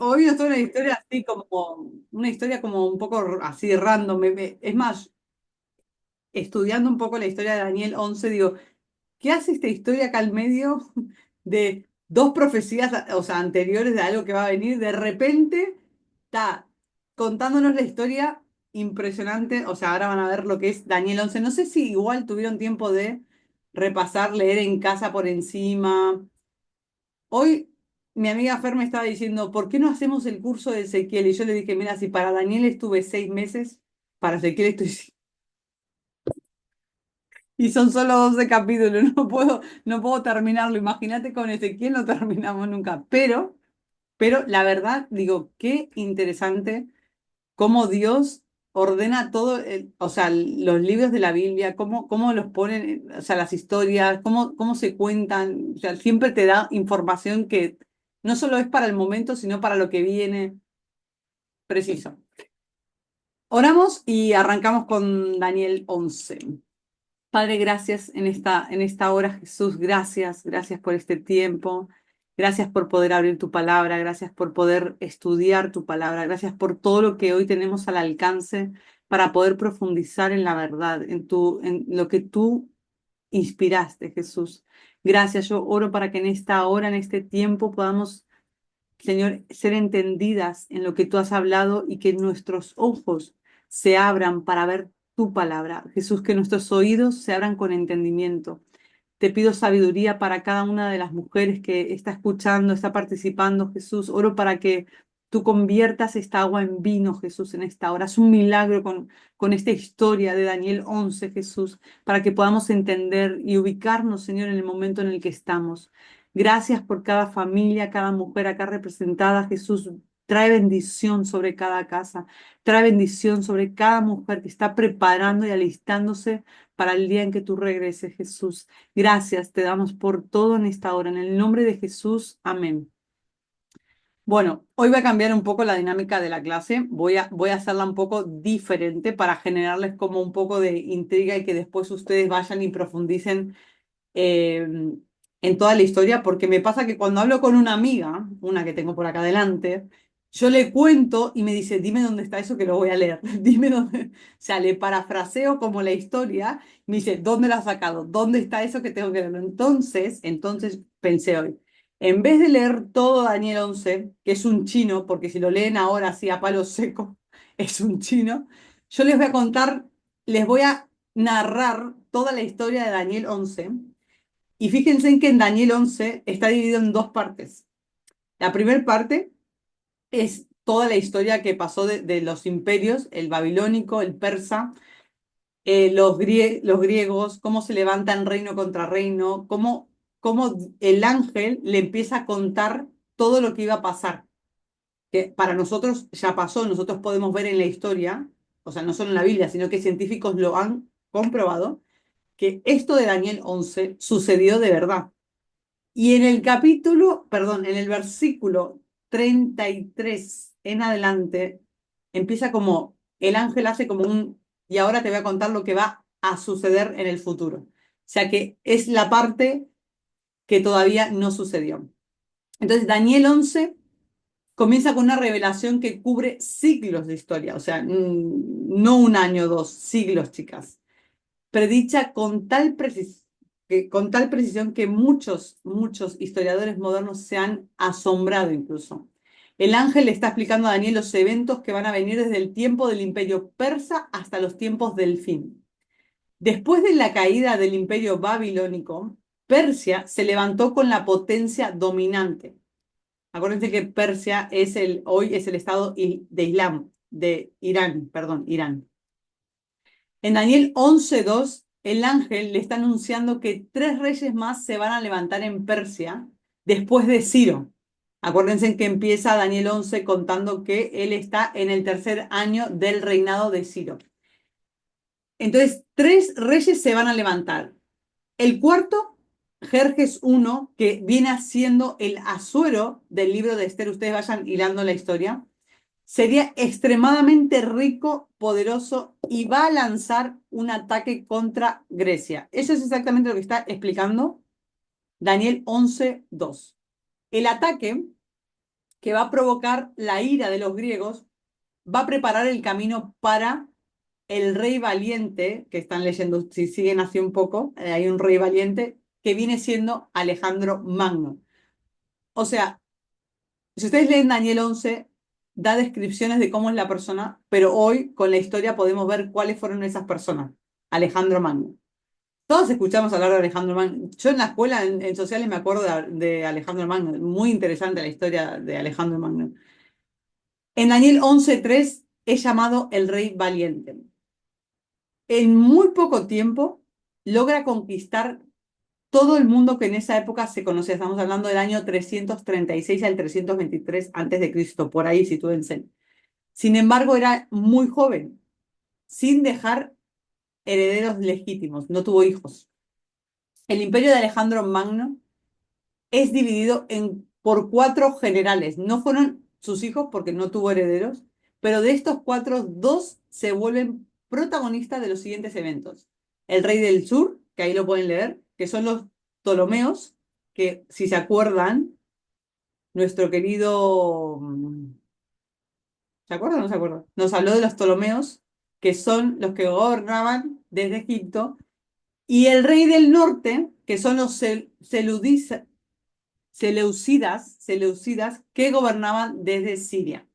hoy nos toca una historia así como, una historia como un poco así random. Es más, estudiando un poco la historia de Daniel 11, digo, ¿qué hace esta historia acá al medio de dos profecías, o sea, anteriores de algo que va a venir? De repente está contándonos la historia impresionante. O sea, ahora van a ver lo que es Daniel 11. No sé si igual tuvieron tiempo de repasar, leer en casa por encima. Hoy mi amiga Fer me estaba diciendo, ¿por qué no hacemos el curso de Ezequiel? Y yo le dije, mira, si para Daniel estuve 6 meses, para Ezequiel estoy... Y son solo 12 capítulos, no puedo terminarlo. Imagínate con Ezequiel no terminamos nunca. Pero la verdad, digo, qué interesante cómo Dios ordena todo, o sea, los libros de la Biblia, cómo los ponen, o sea, las historias, cómo se cuentan. O sea, siempre te da información que no solo es para el momento, sino para lo que viene preciso. Oramos y arrancamos con Daniel 11. Padre, gracias en esta hora, Jesús. Gracias por este tiempo. Gracias por poder abrir tu palabra. Gracias por poder estudiar tu palabra. Gracias por todo lo que hoy tenemos al alcance para poder profundizar en la verdad, en lo que tú inspiraste, Jesús. Gracias. Yo oro para que en esta hora, en este tiempo, podamos, Señor, ser entendidas en lo que tú has hablado y que nuestros ojos se abran para ver tu palabra. Jesús, que nuestros oídos se abran con entendimiento. Te pido sabiduría para cada una de las mujeres que está escuchando, está participando, Jesús. Oro para que tú conviertas esta agua en vino, Jesús, en esta hora. Es un milagro con esta historia de Daniel 11, Jesús, para que podamos entender y ubicarnos, Señor, en el momento en el que estamos. Gracias por cada familia, cada mujer acá representada, Jesús. Trae bendición sobre cada casa, trae bendición sobre cada mujer que está preparando y alistándose para el día en que tú regreses, Jesús. Gracias, te damos por todo en esta hora. En el nombre de Jesús, amén. Bueno, hoy voy a cambiar un poco la dinámica de la clase. Voy a hacerla un poco diferente para generarles como un poco de intriga y que después ustedes vayan y profundicen eh, en toda la historia, porque me pasa que cuando hablo con una amiga, una que tengo por acá adelante, yo le cuento y me dice, dime dónde está eso que lo voy a leer, dime dónde, o sea, le parafraseo como la historia, me dice, ¿dónde lo has sacado? ¿Dónde está eso que tengo que leer? Entonces pensé hoy, en vez de leer todo Daniel 11, que es un chino, porque si lo leen ahora así a palo seco, es un chino, yo les voy a contar, les voy a narrar toda la historia de Daniel 11. Y fíjense en que en Daniel 11 está dividido en dos partes. La primera parte es toda la historia que pasó de los imperios, el babilónico, el persa, los griegos, cómo se levantan reino contra reino, cómo el ángel le empieza a contar todo lo que iba a pasar, que para nosotros ya pasó, nosotros podemos ver en la historia, o sea, no solo en la Biblia, sino que científicos lo han comprobado, que esto de Daniel 11 sucedió de verdad. Y en el capítulo, perdón, en el versículo 33 en adelante, empieza como el ángel hace como y ahora te voy a contar lo que va a suceder en el futuro. O sea que es la parte que todavía no sucedió. Entonces, Daniel 11 comienza con una revelación que cubre siglos de historia, o sea, no un año o dos, siglos, chicas, predicha con tal precisión que muchos historiadores modernos se han asombrado incluso. El ángel le está explicando a Daniel los eventos que van a venir desde el tiempo del imperio persa hasta los tiempos del fin. Después de la caída del imperio babilónico, Persia se levantó con la potencia dominante. Acuérdense que Persia hoy es el estado de Islam, de Irán, perdón, Irán. En Daniel 11:2, el ángel le está anunciando que tres reyes más se van a levantar en Persia después de Ciro. Acuérdense que empieza Daniel 11 contando que él está en el tercer año del reinado de Ciro. Entonces, tres reyes se van a levantar. El cuarto, Jerjes I, que viene siendo el Asuero del libro de Esther. Ustedes vayan hilando la historia. Sería extremadamente rico, poderoso y va a lanzar un ataque contra Grecia. Eso es exactamente lo que está explicando Daniel 11:2. El ataque que va a provocar la ira de los griegos, va a preparar el camino para el rey valiente, que están leyendo, si siguen así un poco, hay un rey valiente, que viene siendo Alejandro Magno. O sea, si ustedes leen Daniel 11, da descripciones de cómo es la persona, pero hoy con la historia podemos ver cuáles fueron esas personas. Alejandro Magno. Todos escuchamos hablar de Alejandro Magno. Yo en la escuela, en sociales, me acuerdo de Alejandro Magno. Muy interesante la historia de Alejandro Magno. En Daniel 11:3 es llamado el rey valiente. En muy poco tiempo logra conquistar todo el mundo que en esa época se conocía. Estamos hablando del año 336 al 323 antes de Cristo, por ahí sitúense. Sin embargo, era muy joven, sin dejar herederos legítimos, no tuvo hijos. El imperio de Alejandro Magno es dividido por cuatro generales. No fueron sus hijos porque no tuvo herederos, pero de estos cuatro, dos se vuelven protagonistas de los siguientes eventos. El rey del sur, que ahí lo pueden leer, que son los Ptolomeos, que si se acuerdan, nuestro querido, ¿se acuerdan o no se acuerdan? Nos habló de los Ptolomeos, que son los que gobernaban desde Egipto, y el rey del norte, que son los seleucidas que gobernaban desde Siria.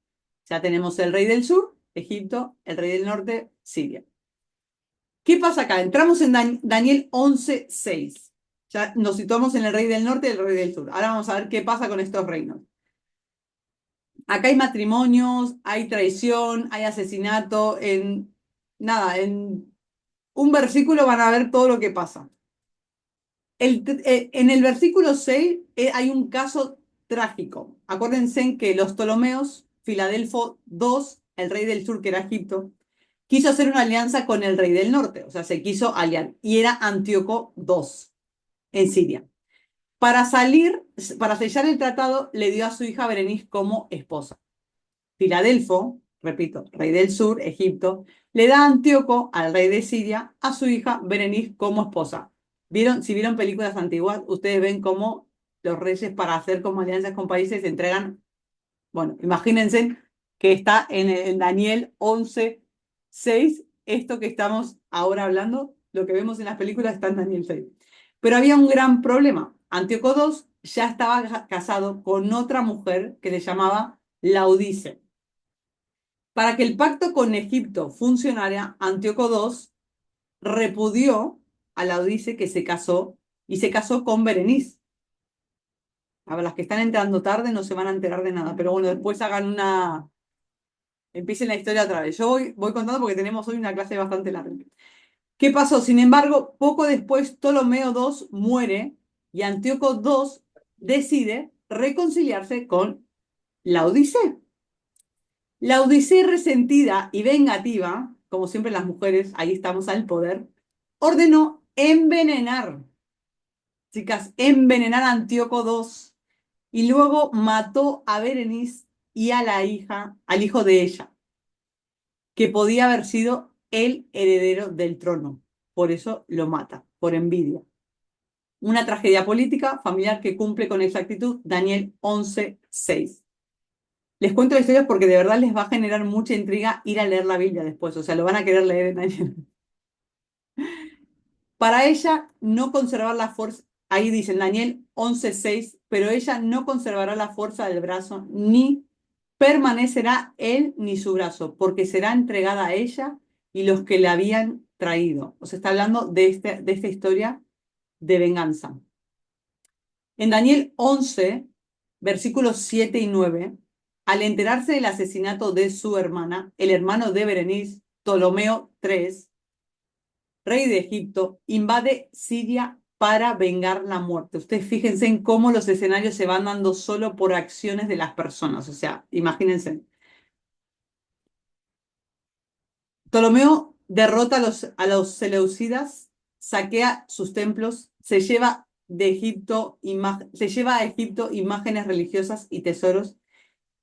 Ya tenemos el rey del sur, Egipto, el rey del norte, Siria. ¿Qué pasa acá? Entramos en Daniel 11:6. Ya nos situamos en el rey del norte y el rey del sur. Ahora vamos a ver qué pasa con estos reinos. Acá hay matrimonios, hay traición, hay asesinato. En un versículo van a ver todo lo que pasa. En el versículo 6 hay un caso trágico. Acuérdense en que los Ptolomeos, Filadelfo II, el rey del sur, que era Egipto, quiso hacer una alianza con el rey del norte, o sea, se quiso aliar, y era Antíoco II en Siria. Para para sellar el tratado, le dio a su hija Berenice como esposa. Filadelfo, repito, rey del sur, Egipto, le da a Antíoco, al rey de Siria, a su hija Berenice como esposa. ¿Vieron? Si vieron películas antiguas, ustedes ven cómo los reyes para hacer como alianzas con países se entregan. Bueno, imagínense que está en Daniel 11:6, esto que estamos ahora hablando, lo que vemos en las películas está en Daniel 6. Pero había un gran problema. Antíoco II ya estaba casado con otra mujer que se llamaba Laodice. Para que el pacto con Egipto funcionara, Antíoco II repudió a Laodice que se casó y se casó con Berenice. A ver, las que están entrando tarde no se van a enterar de nada, pero bueno, después empiecen la historia otra vez. Yo voy contando porque tenemos hoy una clase bastante larga. ¿Qué pasó? Sin embargo, poco después Ptolomeo II muere y Antíoco II decide reconciliarse con Laodice. La Odisea resentida y vengativa, como siempre las mujeres, ahí estamos al poder, ordenó envenenar, chicas, envenenar a Antíoco II y luego mató a Berenice y a la hija, al hijo de ella, que podía haber sido el heredero del trono. Por eso lo mata, por envidia. Una tragedia política familiar que cumple con exactitud Daniel 11:6. Les cuento la historia porque de verdad les va a generar mucha intriga ir a leer la Biblia después, o sea, lo van a querer leer en años. Para ella no conservar la fuerza, ahí dice en Daniel 11:6, pero ella no conservará la fuerza del brazo, ni permanecerá él ni su brazo, porque será entregada a ella y los que le habían traído. O sea, está hablando de esta historia de venganza. En Daniel 11, versículos 7 y 9, al enterarse del asesinato de su hermana, el hermano de Berenice, Ptolomeo III, rey de Egipto, invade Siria para vengar la muerte. Ustedes fíjense en cómo los escenarios se van dando solo por acciones de las personas. O sea, imagínense. Ptolomeo derrota a los seleucidas, saquea sus templos, se lleva a Egipto imágenes religiosas y tesoros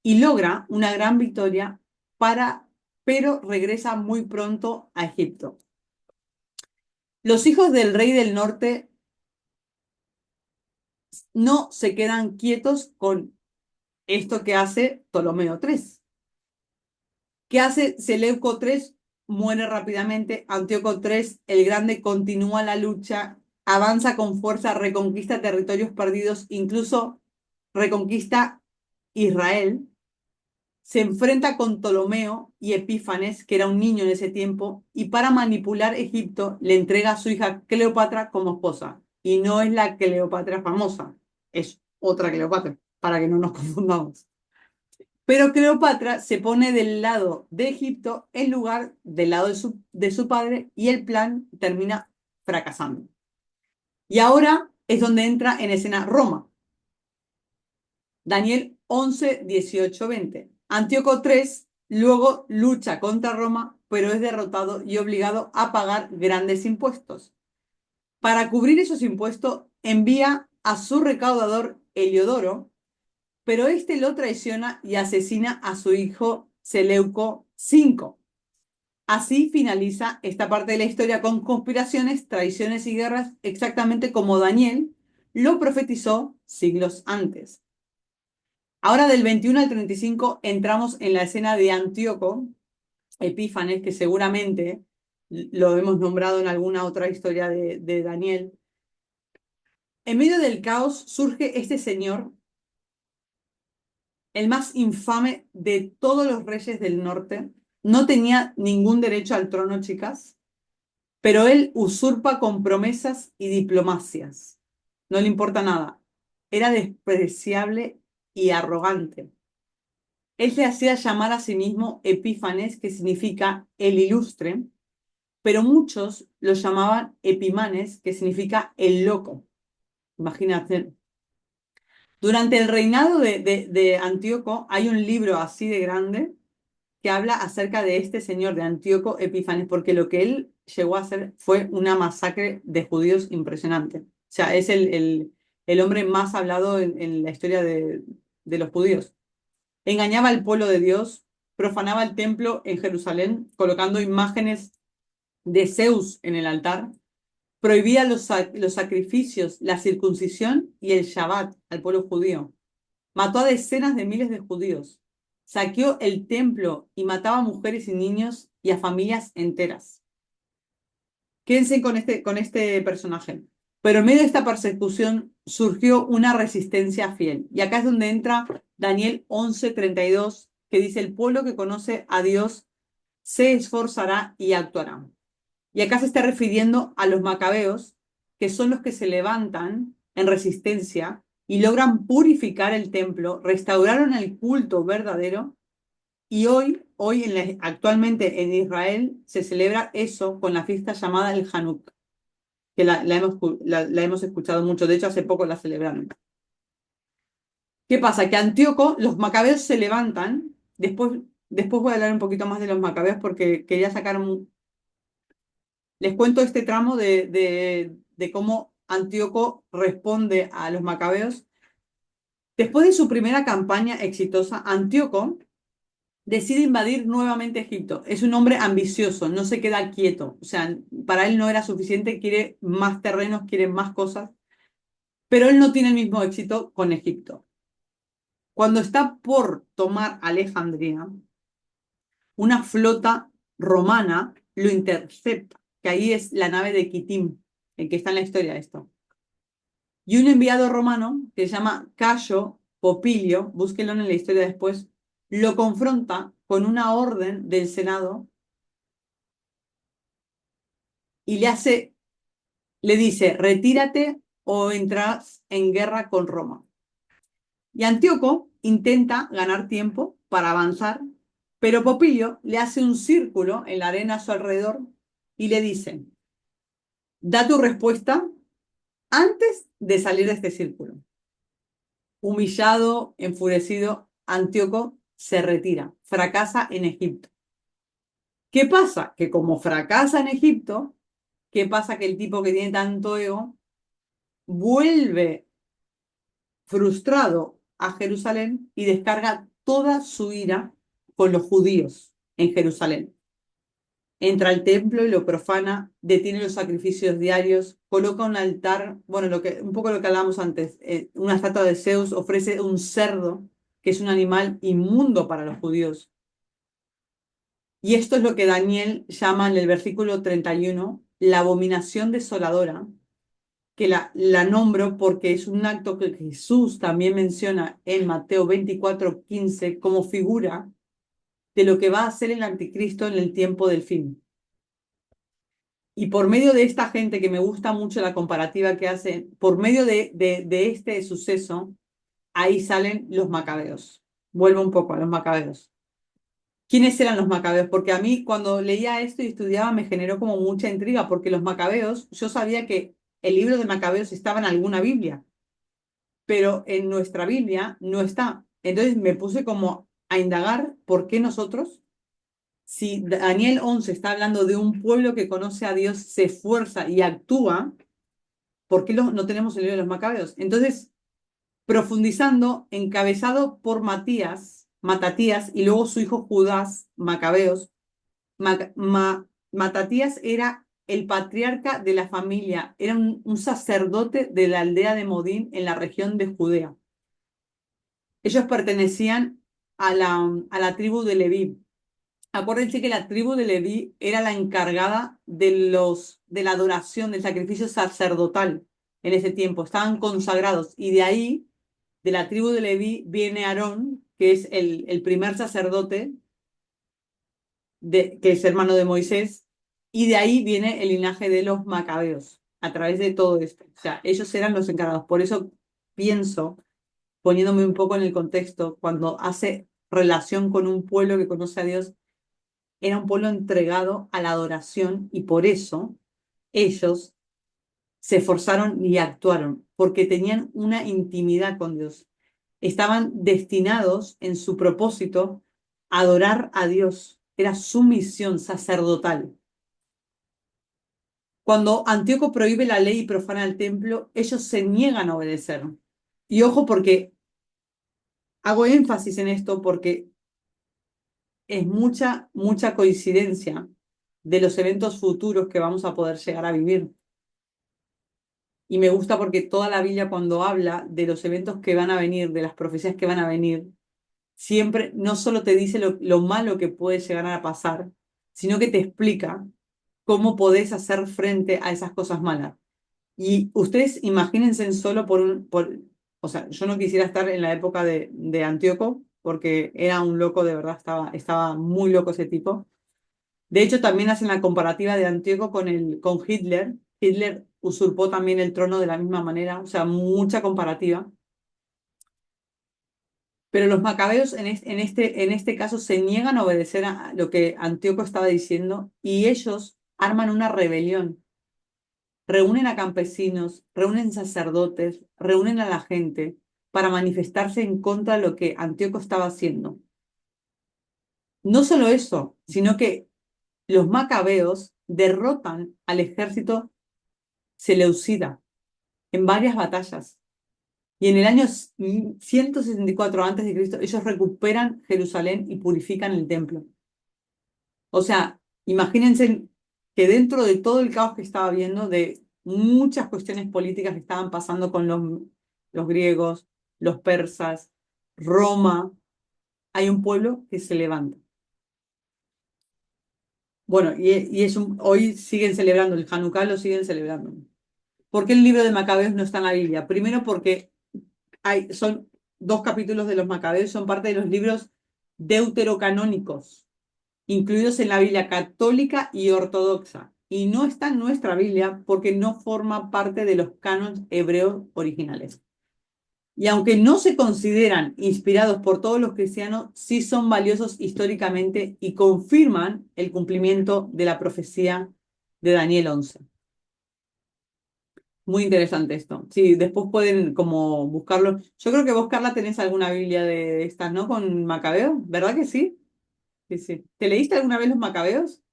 y logra una gran victoria pero regresa muy pronto a Egipto. Los hijos del rey del norte no se quedan quietos con esto que hace Ptolomeo III. ¿Qué hace Seleuco III? Muere rápidamente. Antíoco III, el Grande, continúa la lucha, avanza con fuerza, reconquista territorios perdidos, incluso reconquista Israel. Se enfrenta con Ptolomeo y Epífanes, que era un niño en ese tiempo, y para manipular Egipto le entrega a su hija Cleopatra como esposa. Y no es la Cleopatra famosa, es otra Cleopatra, para que no nos confundamos. Pero Cleopatra se pone del lado de Egipto en lugar del lado de su padre y el plan termina fracasando. Y ahora es donde entra en escena Roma. Daniel 11, 18, 20. Antíoco III luego lucha contra Roma, pero es derrotado y obligado a pagar grandes impuestos. Para cubrir esos impuestos, envía a su recaudador Heliodoro, pero este lo traiciona y asesina a su hijo Seleuco V. Así finaliza esta parte de la historia con conspiraciones, traiciones y guerras, exactamente como Daniel lo profetizó siglos antes. Ahora del 21 al 35 entramos en la escena de Antíoco Epífanes, que seguramente lo hemos nombrado en alguna otra historia de Daniel. En medio del caos surge este señor, el más infame de todos los reyes del norte. No tenía ningún derecho al trono, chicas, pero él usurpa con promesas y diplomacias. No le importa nada. Era despreciable y arrogante. Él se hacía llamar a sí mismo Epífanes, que significa el ilustre, pero muchos lo llamaban Epimanes, que significa el loco. Imagínate. Durante el reinado de Antíoco hay un libro así de grande que habla acerca de este señor de Antíoco Epífanes, porque lo que él llegó a hacer fue una masacre de judíos impresionante. O sea, es el hombre más hablado en la historia de los judíos. Engañaba al pueblo de Dios, profanaba el templo en Jerusalén, colocando imágenes de Zeus en el altar, prohibía los sacrificios, la circuncisión y el Shabbat al pueblo judío. Mató a decenas de miles de judíos, saqueó el templo y mataba a mujeres y niños y a familias enteras. Quédense con este personaje. Pero en medio de esta persecución surgió una resistencia fiel. Y acá es donde entra Daniel 11:32, que dice, el pueblo que conoce a Dios se esforzará y actuará. Y acá se está refiriendo a los macabeos, que son los que se levantan en resistencia y logran purificar el templo, restauraron el culto verdadero y actualmente en Israel se celebra eso con la fiesta llamada el Hanukkah, que la hemos escuchado mucho, de hecho hace poco la celebraron. ¿Qué pasa? Que Antíoco, los macabeos se levantan, después voy a hablar un poquito más de los macabeos porque quería sacar les cuento este tramo de cómo Antíoco responde a los macabeos. Después de su primera campaña exitosa, Antíoco decide invadir nuevamente Egipto. Es un hombre ambicioso, no se queda quieto. O sea, para él no era suficiente, quiere más terrenos, quiere más cosas, pero él no tiene el mismo éxito con Egipto. Cuando está por tomar Alejandría, una flota romana lo intercepta, que ahí es la nave de Kitim, el que está en la historia de esto. Y un enviado romano que se llama Cayo Popilio, búsquelo en la historia después, lo confronta con una orden del Senado y le dice, retírate o entras en guerra con Roma. Y Antíoco intenta ganar tiempo para avanzar, pero Popilio le hace un círculo en la arena a su alrededor y le dice, da tu respuesta antes de salir de este círculo. Humillado, enfurecido, Antíoco se retira, fracasa en Egipto. ¿Qué pasa? Que como fracasa en Egipto, ¿qué pasa? Que el tipo que tiene tanto ego vuelve frustrado a Jerusalén y descarga toda su ira con los judíos en Jerusalén. Entra al templo y lo profana, detiene los sacrificios diarios, coloca un altar, bueno, un poco lo que hablábamos antes, una estatua de Zeus, ofrece un cerdo que es un animal inmundo para los judíos. Y esto es lo que Daniel llama en el versículo 31 la abominación desoladora, que la nombro porque es un acto que Jesús también menciona en Mateo 24:15 como figura de lo que va a hacer el anticristo en el tiempo del fin. Y por medio de esta gente, que me gusta mucho la comparativa que hace, por medio de este suceso, ahí salen los macabeos. Vuelvo un poco a los macabeos. ¿Quiénes eran los macabeos? Porque a mí cuando leía esto y estudiaba me generó como mucha intriga, porque los macabeos, yo sabía que el libro de Macabeos estaba en alguna Biblia, pero en nuestra Biblia no está. Entonces me puse como a indagar por qué nosotros, si Daniel 11 está hablando de un pueblo que conoce a Dios, se esfuerza y actúa, ¿por qué no tenemos el libro de los Macabeos? Entonces, profundizando, encabezado por Matatías y luego su hijo Judas, Macabeos, Matatías era el patriarca de la familia, era un sacerdote de la aldea de Modín en la región de Judea. Ellos pertenecían a la tribu de Leví. Acuérdense que la tribu de Leví era la encargada de la adoración, del sacrificio sacerdotal en ese tiempo. Estaban consagrados y de ahí, de la tribu de Leví, viene Aarón, que es el primer sacerdote, que es hermano de Moisés, y de ahí viene el linaje de los macabeos, a través de todo esto. O sea, ellos eran los encargados. Por eso pienso, poniéndome un poco en el contexto, cuando hace relación con un pueblo que conoce a Dios, era un pueblo entregado a la adoración y por eso ellos se esforzaron y actuaron, porque tenían una intimidad con Dios. Estaban destinados en su propósito a adorar a Dios. Era su misión sacerdotal. Cuando Antíoco prohíbe la ley y profana el templo, ellos se niegan a obedecer. Y ojo, porque hago énfasis en esto porque es mucha, mucha coincidencia de los eventos futuros que vamos a poder llegar a vivir. Y me gusta porque toda la Biblia, cuando habla de los eventos que van a venir, de las profecías que van a venir, siempre no solo te dice lo malo que puede llegar a pasar, sino que te explica cómo podés hacer frente a esas cosas malas. Y ustedes imagínense solo o sea, yo no quisiera estar en la época de Antíoco, porque era un loco, de verdad, estaba muy loco ese tipo. De hecho, también hacen la comparativa de Antíoco con Hitler. Hitler usurpó también el trono de la misma manera, o sea, mucha comparativa. Pero los macabeos en este caso se niegan a obedecer a lo que Antíoco estaba diciendo y ellos arman una rebelión. Reúnen a campesinos, reúnen sacerdotes, reúnen a la gente para manifestarse en contra de lo que Antíoco estaba haciendo. No solo eso, sino que los macabeos derrotan al ejército seleucida en varias batallas. Y en el año 164 a.C., ellos recuperan Jerusalén y purifican el templo. O sea, imagínense que dentro de todo el caos que estaba habiendo, de muchas cuestiones políticas que estaban pasando con los griegos, los persas, Roma, hay un pueblo que se levanta. Bueno, hoy siguen celebrando el Hanukkah, lo siguen celebrando. ¿Por qué el libro de Macabeos no está en la Biblia? Primero porque son 2 capítulos de los Macabeos, son parte de los libros deuterocanónicos, incluidos en la Biblia católica y ortodoxa, y no está en nuestra Biblia porque no forma parte de los cánones hebreos originales. Y aunque no se consideran inspirados por todos los cristianos, sí son valiosos históricamente y confirman el cumplimiento de la profecía de Daniel 11. Muy interesante esto. Sí, después pueden como buscarlo. Yo creo que vos, Carla, tenés alguna Biblia de estas, ¿no? Con Macabeo, ¿verdad que sí? Sí, sí. ¿Te leíste alguna vez los Macabeos?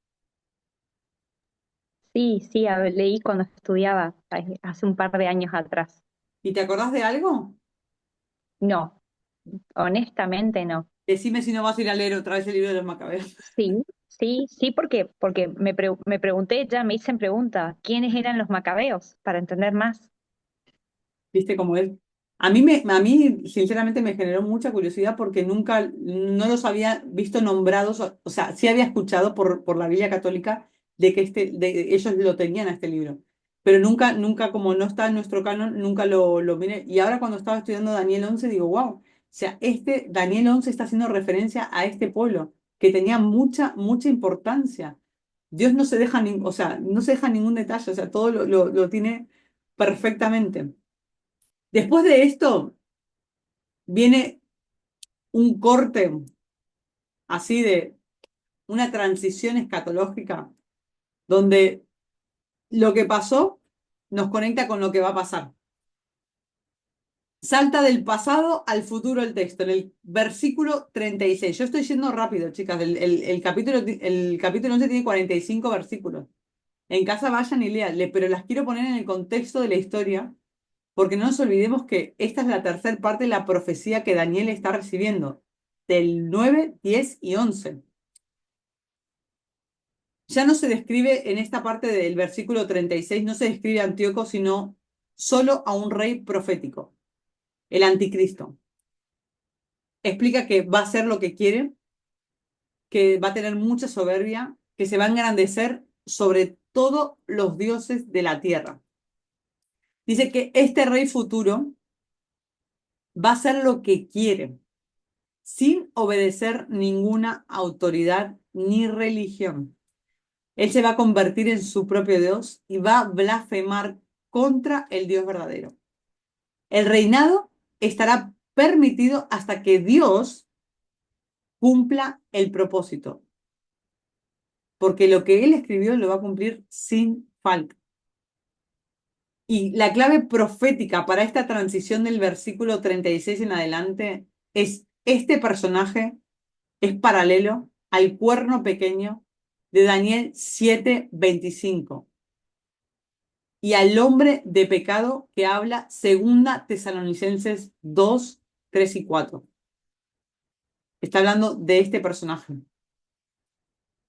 Sí, sí, leí cuando estudiaba hace un par de años atrás. ¿Y te acordás de algo? No, honestamente no. Decime si no vas a ir a leer otra vez el libro de los Macabeos. Sí, sí, sí, porque me pregunté, ya me hice pregunta, ¿quiénes eran los macabeos? Para entender más. ¿Viste cómo es? A mí, sinceramente, me generó mucha curiosidad porque nunca, no los había visto nombrados, o sea, sí había escuchado por la Biblia católica de que ellos lo tenían a este libro, pero nunca, como no está en nuestro canon, nunca lo miré. Y ahora cuando estaba estudiando Daniel 11 digo, wow, o sea, Daniel 11 está haciendo referencia a este pueblo que tenía mucha importancia. Dios no se deja, o sea, no se deja ningún detalle, o sea, todo lo tiene perfectamente. Después de esto viene un corte así de una transición escatológica donde lo que pasó nos conecta con lo que va a pasar. Salta del pasado al futuro el texto, en el versículo 36. Yo estoy yendo rápido, chicas. El capítulo 11 tiene 45 versículos. En casa vayan y léanle, pero las quiero poner en el contexto de la historia, porque no nos olvidemos que esta es la tercera parte de la profecía que Daniel está recibiendo, del 9, 10 y 11. Ya no se describe en esta parte del versículo 36, no se describe a Antíoco, sino solo a un rey profético, el anticristo. Explica que va a hacer lo que quiere, que va a tener mucha soberbia, que se va a engrandecer sobre todos los dioses de la tierra. Dice que este rey futuro va a hacer lo que quiere, sin obedecer ninguna autoridad ni religión. Él se va a convertir en su propio Dios y va a blasfemar contra el Dios verdadero. El reinado estará permitido hasta que Dios cumpla el propósito, porque lo que él escribió lo va a cumplir sin falta. Y la clave profética para esta transición del versículo 36 en adelante es: este personaje es paralelo al cuerno pequeño de Daniel 7:25 y al hombre de pecado que habla segunda Tesalonicenses 2:3 y 4. Está hablando de este personaje.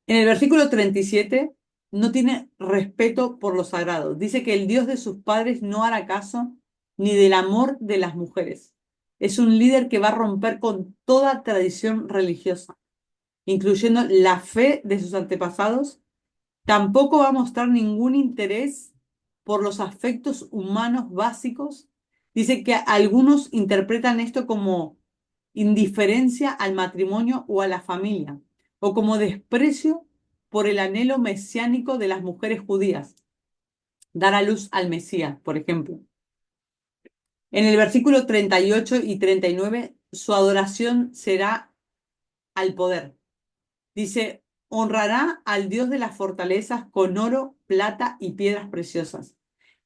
En el versículo 37 no tiene respeto por lo sagrado. Dice que el Dios de sus padres no hará caso ni del amor de las mujeres. Es un líder que va a romper con toda tradición religiosa, incluyendo la fe de sus antepasados. Tampoco va a mostrar ningún interés por los afectos humanos básicos. Dice que algunos interpretan esto como indiferencia al matrimonio o a la familia, o como desprecio por el anhelo mesiánico de las mujeres judías, dar a luz al Mesías, por ejemplo. En el versículo 38 y 39, su adoración será al poder. Dice, honrará al Dios de las fortalezas con oro, plata y piedras preciosas.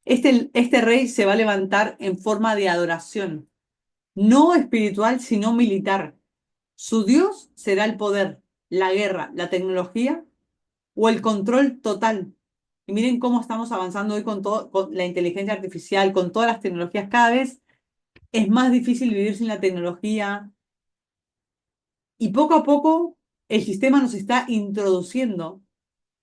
Este rey se va a levantar en forma de adoración, no espiritual, sino militar. Su Dios será el poder, la guerra, la tecnología o el control total. Y miren cómo estamos avanzando hoy con todo, con la inteligencia artificial, con todas las tecnologías. Cada vez es más difícil vivir sin la tecnología, y poco a poco el sistema nos está introduciendo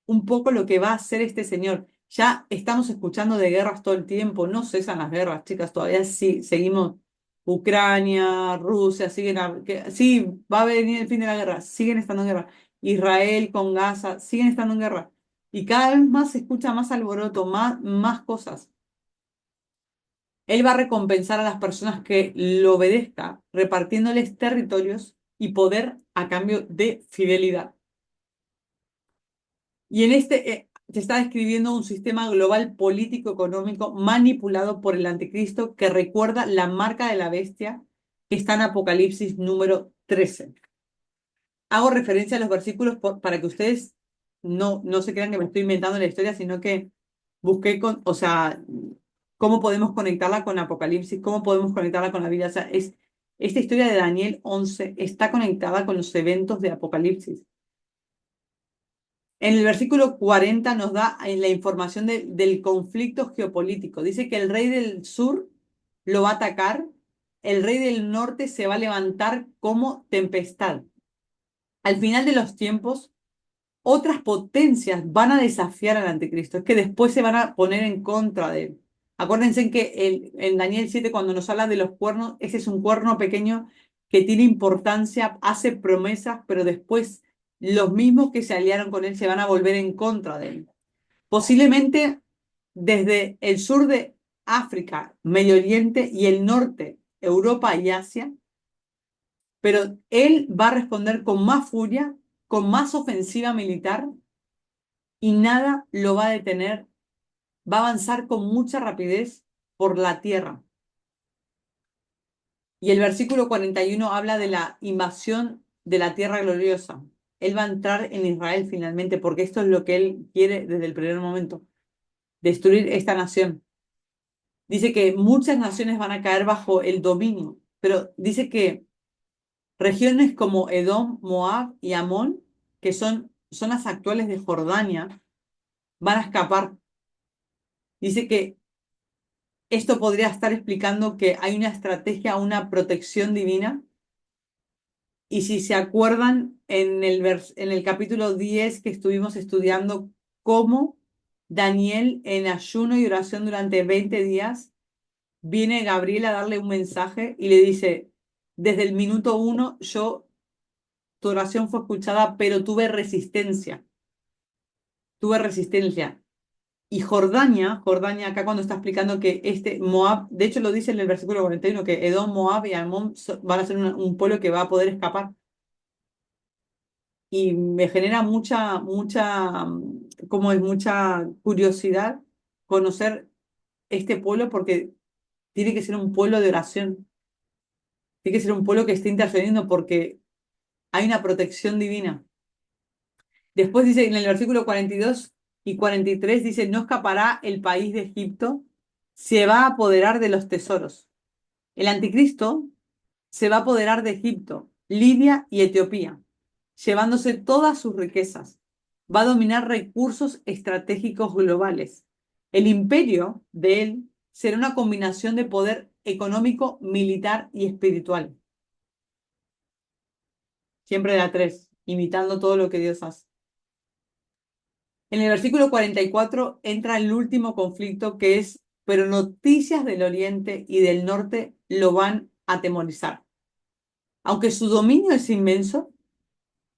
un poco lo que va a hacer este señor. Ya estamos escuchando de guerras todo el tiempo, no cesan las guerras, chicas, todavía sí seguimos. Ucrania, Rusia, sí, va a venir el fin de la guerra, siguen estando en guerra. Israel con Gaza, siguen estando en guerra. Y cada vez más se escucha más alboroto, más cosas. Él va a recompensar a las personas que lo obedezcan, repartiéndoles territorios y poder a cambio de fidelidad. Y en se está describiendo un sistema global político-económico manipulado por el anticristo que recuerda la marca de la bestia que está en Apocalipsis número 13. Hago referencia a los versículos para que ustedes no se crean que me estoy inventando la historia, sino que busqué o sea, cómo podemos conectarla con Apocalipsis, cómo podemos conectarla con la Biblia. O sea, esta historia de Daniel 11 está conectada con los eventos de Apocalipsis. En el versículo 40 nos da la información del conflicto geopolítico. Dice que el rey del sur lo va a atacar, el rey del norte se va a levantar como tempestad. Al final de los tiempos, otras potencias van a desafiar al anticristo, es que después se van a poner en contra de él. Acuérdense que en Daniel 7, cuando nos habla de los cuernos, ese es un cuerno pequeño que tiene importancia, hace promesas, pero después los mismos que se aliaron con él se van a volver en contra de él. Posiblemente desde el sur de África, Medio Oriente y el norte, Europa y Asia, pero él va a responder con más furia, con más ofensiva militar y nada lo va a detener. Va a avanzar con mucha rapidez por la tierra. Y el versículo 41 habla de la invasión de la tierra gloriosa. Él va a entrar en Israel finalmente, porque esto es lo que él quiere desde el primer momento, destruir esta nación. Dice que muchas naciones van a caer bajo el dominio, pero dice que regiones como Edom, Moab y Amón, que son zonas actuales de Jordania, van a escapar. Dice que esto podría estar explicando que hay una estrategia, una protección divina. Y si se acuerdan, en el capítulo 10 que estuvimos estudiando cómo Daniel en ayuno y oración durante 20 días, viene Gabriel a darle un mensaje y le dice, desde el minuto 1 tu oración fue escuchada, pero tuve resistencia. Y Jordania, acá cuando está explicando que Moab, de hecho lo dice en el versículo 41, que Edom, Moab y Amón van a ser un pueblo que va a poder escapar. Y me genera como es mucha curiosidad conocer este pueblo porque tiene que ser un pueblo de oración, tiene que ser un pueblo que esté intercediendo porque hay una protección divina. Después dice en el versículo 42 y 43, dice, no escapará el país de Egipto, se va a apoderar de los tesoros. El anticristo se va a apoderar de Egipto, Libia y Etiopía, llevándose todas sus riquezas. Va a dominar recursos estratégicos globales. El imperio de él será una combinación de poder económico, militar y espiritual. Siempre da tres, imitando todo lo que Dios hace. En el versículo 44 entra el último conflicto que es, pero noticias del oriente y del norte lo van a atemorizar. Aunque su dominio es inmenso,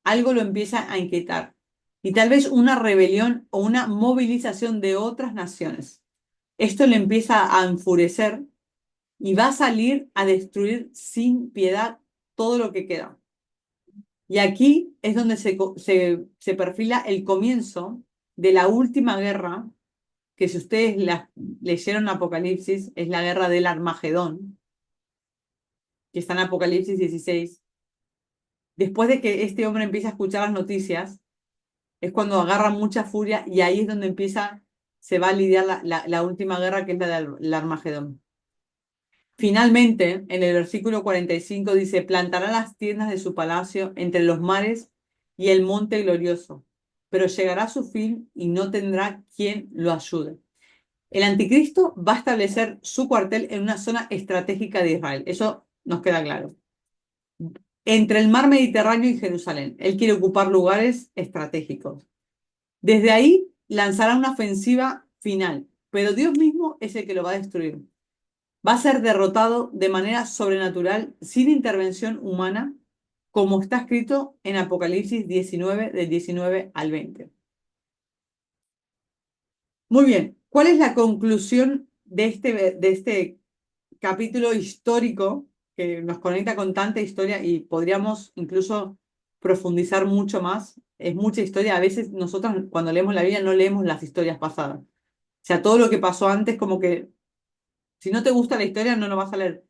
algo lo empieza a inquietar. Y tal vez una rebelión o una movilización de otras naciones. Esto le empieza a enfurecer y va a salir a destruir sin piedad todo lo que queda. Y aquí es donde se perfila el comienzo de la última guerra, que si ustedes leyeron Apocalipsis, es la guerra del Armagedón, que está en Apocalipsis 16. Después de que este hombre empieza a escuchar las noticias, es cuando agarra mucha furia y ahí es donde se va a lidiar la última guerra, que es la del Armagedón. Finalmente, en el versículo 45 dice, plantará las tiendas de su palacio entre los mares y el monte glorioso, pero llegará a su fin y no tendrá quien lo ayude. El anticristo va a establecer su cuartel en una zona estratégica de Israel, eso nos queda claro. Entre el mar Mediterráneo y Jerusalén, él quiere ocupar lugares estratégicos. Desde ahí lanzará una ofensiva final, pero Dios mismo es el que lo va a destruir. Va a ser derrotado de manera sobrenatural, sin intervención humana, como está escrito en Apocalipsis 19, del 19 al 20. Muy bien, ¿cuál es la conclusión de este capítulo histórico que nos conecta con tanta historia y podríamos incluso profundizar mucho más? Es mucha historia. A veces nosotros cuando leemos la Biblia no leemos las historias pasadas. O sea, todo lo que pasó antes, como que si no te gusta la historia no lo vas a leer.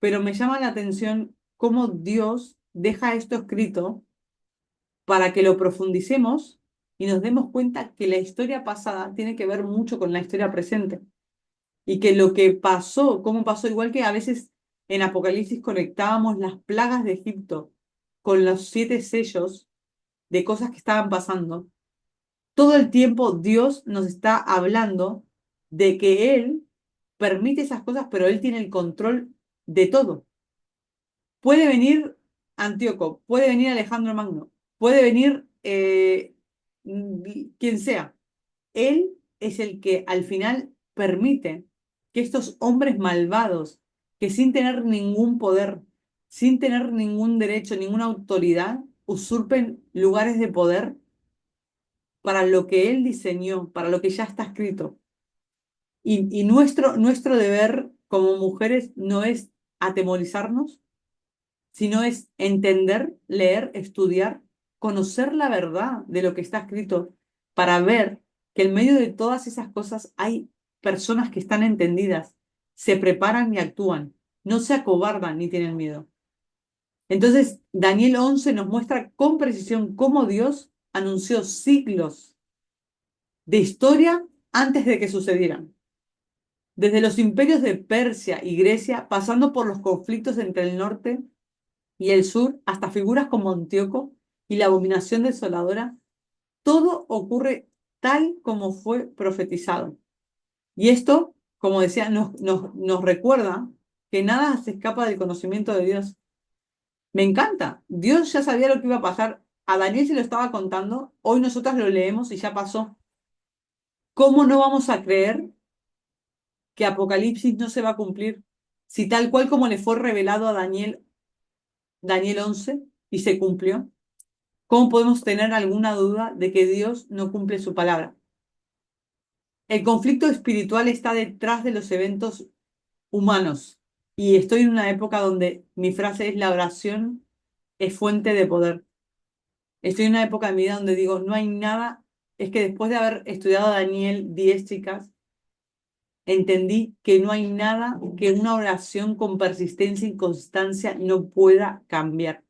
Pero me llama la atención cómo Dios deja esto escrito para que lo profundicemos y nos demos cuenta que la historia pasada tiene que ver mucho con la historia presente. Y que lo que pasó, cómo pasó, igual que a veces en Apocalipsis conectábamos las plagas de Egipto con los 7 sellos de cosas que estaban pasando, todo el tiempo Dios nos está hablando de que Él permite esas cosas, pero Él tiene el control de todo. Puede venir Antíoco, puede venir Alejandro Magno, puede venir quien sea. Él es el que al final permite que estos hombres malvados, que sin tener ningún poder, sin tener ningún derecho, ninguna autoridad, usurpen lugares de poder para lo que él diseñó, para lo que ya está escrito. Y nuestro deber como mujeres no es atemorizarnos, sino es entender, leer, estudiar, conocer la verdad de lo que está escrito para ver que en medio de todas esas cosas hay personas que están entendidas, se preparan y actúan, no se acobardan ni tienen miedo. Entonces, Daniel 11 nos muestra con precisión cómo Dios anunció siglos de historia antes de que sucedieran. Desde los imperios de Persia y Grecia, pasando por los conflictos entre el norte y el sur, hasta figuras como Antíoco y la abominación desoladora, todo ocurre tal como fue profetizado. Y esto, como decía, nos recuerda que nada se escapa del conocimiento de Dios. Me encanta. Dios ya sabía lo que iba a pasar. A Daniel se lo estaba contando. Hoy nosotras lo leemos y ya pasó. ¿Cómo no vamos a creer que Apocalipsis no se va a cumplir si tal cual como le fue revelado a Daniel 11 y se cumplió? ¿Cómo podemos tener alguna duda de que Dios no cumple su palabra? El conflicto espiritual está detrás de los eventos humanos y estoy en una época donde mi frase es la oración es fuente de poder. Estoy en una época de mi vida donde digo, no hay nada, es que después de haber estudiado a Daniel 10 chicas, entendí que no hay nada que una oración con persistencia y constancia no pueda cambiar.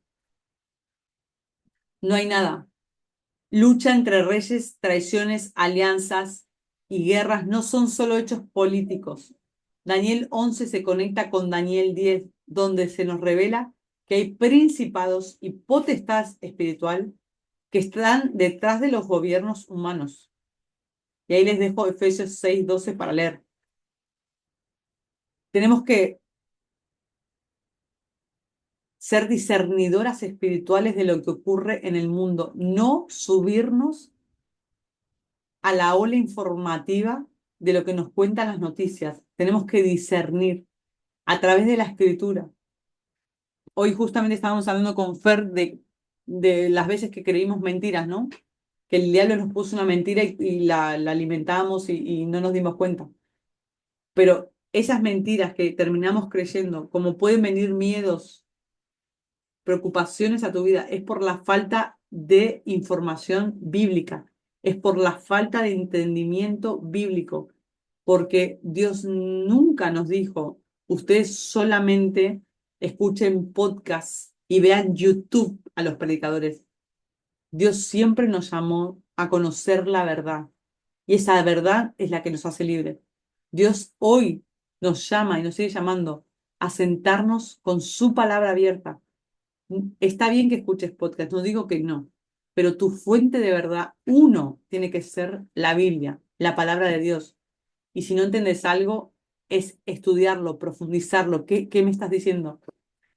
No hay nada. Lucha entre reyes, traiciones, alianzas y guerras no son solo hechos políticos. Daniel 11 se conecta con Daniel 10, donde se nos revela que hay principados y potestades espiritual que están detrás de los gobiernos humanos. Y ahí les dejo Efesios 6:12 para leer. Tenemos que ser discernidoras espirituales de lo que ocurre en el mundo, no subirnos a la ola informativa de lo que nos cuentan las noticias. Tenemos que discernir a través de la escritura. Hoy justamente estábamos hablando con Fer de las veces que creímos mentiras, ¿no? Que el diablo nos puso una mentira y la alimentamos y no nos dimos cuenta. Pero esas mentiras que terminamos creyendo, como pueden venir miedos, preocupaciones a tu vida, es por la falta de información bíblica, es por la falta de entendimiento bíblico, porque Dios nunca nos dijo, ustedes solamente escuchen podcasts y vean YouTube a los predicadores. Dios siempre nos llamó a conocer la verdad y esa verdad es la que nos hace libres. Dios hoy nos llama y nos sigue llamando a sentarnos con su palabra abierta. Está bien que escuches podcast, no digo que no, pero tu fuente de verdad, uno, tiene que ser la Biblia, la palabra de Dios. Y si no entiendes algo, es estudiarlo, profundizarlo. ¿Qué me estás diciendo?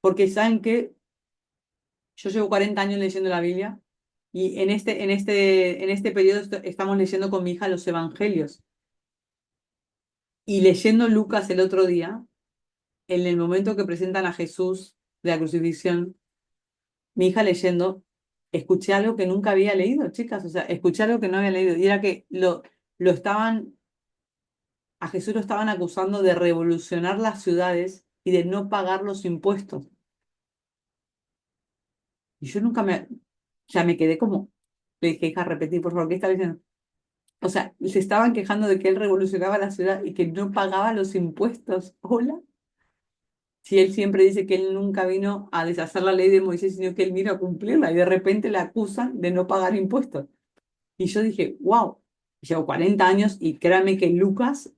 Porque saben que yo llevo 40 años leyendo la Biblia y en este periodo estamos leyendo con mi hija los evangelios. Y leyendo Lucas el otro día, en el momento que presentan a Jesús de la crucifixión, mi hija leyendo, escuché algo que nunca había leído, chicas, o sea, escuché algo que no había leído, y era que a Jesús lo estaban acusando de revolucionar las ciudades y de no pagar los impuestos. Y yo nunca ya me quedé como, le dije, hija, repetí, por favor, ¿qué está diciendo? O sea, se estaban quejando de que él revolucionaba la ciudad y que no pagaba los impuestos. Hola. Si él siempre dice que él nunca vino a deshacer la ley de Moisés, sino que él vino a cumplirla y de repente le acusan de no pagar impuestos. Y yo dije, wow, llevo 40 años y créanme que Lucas,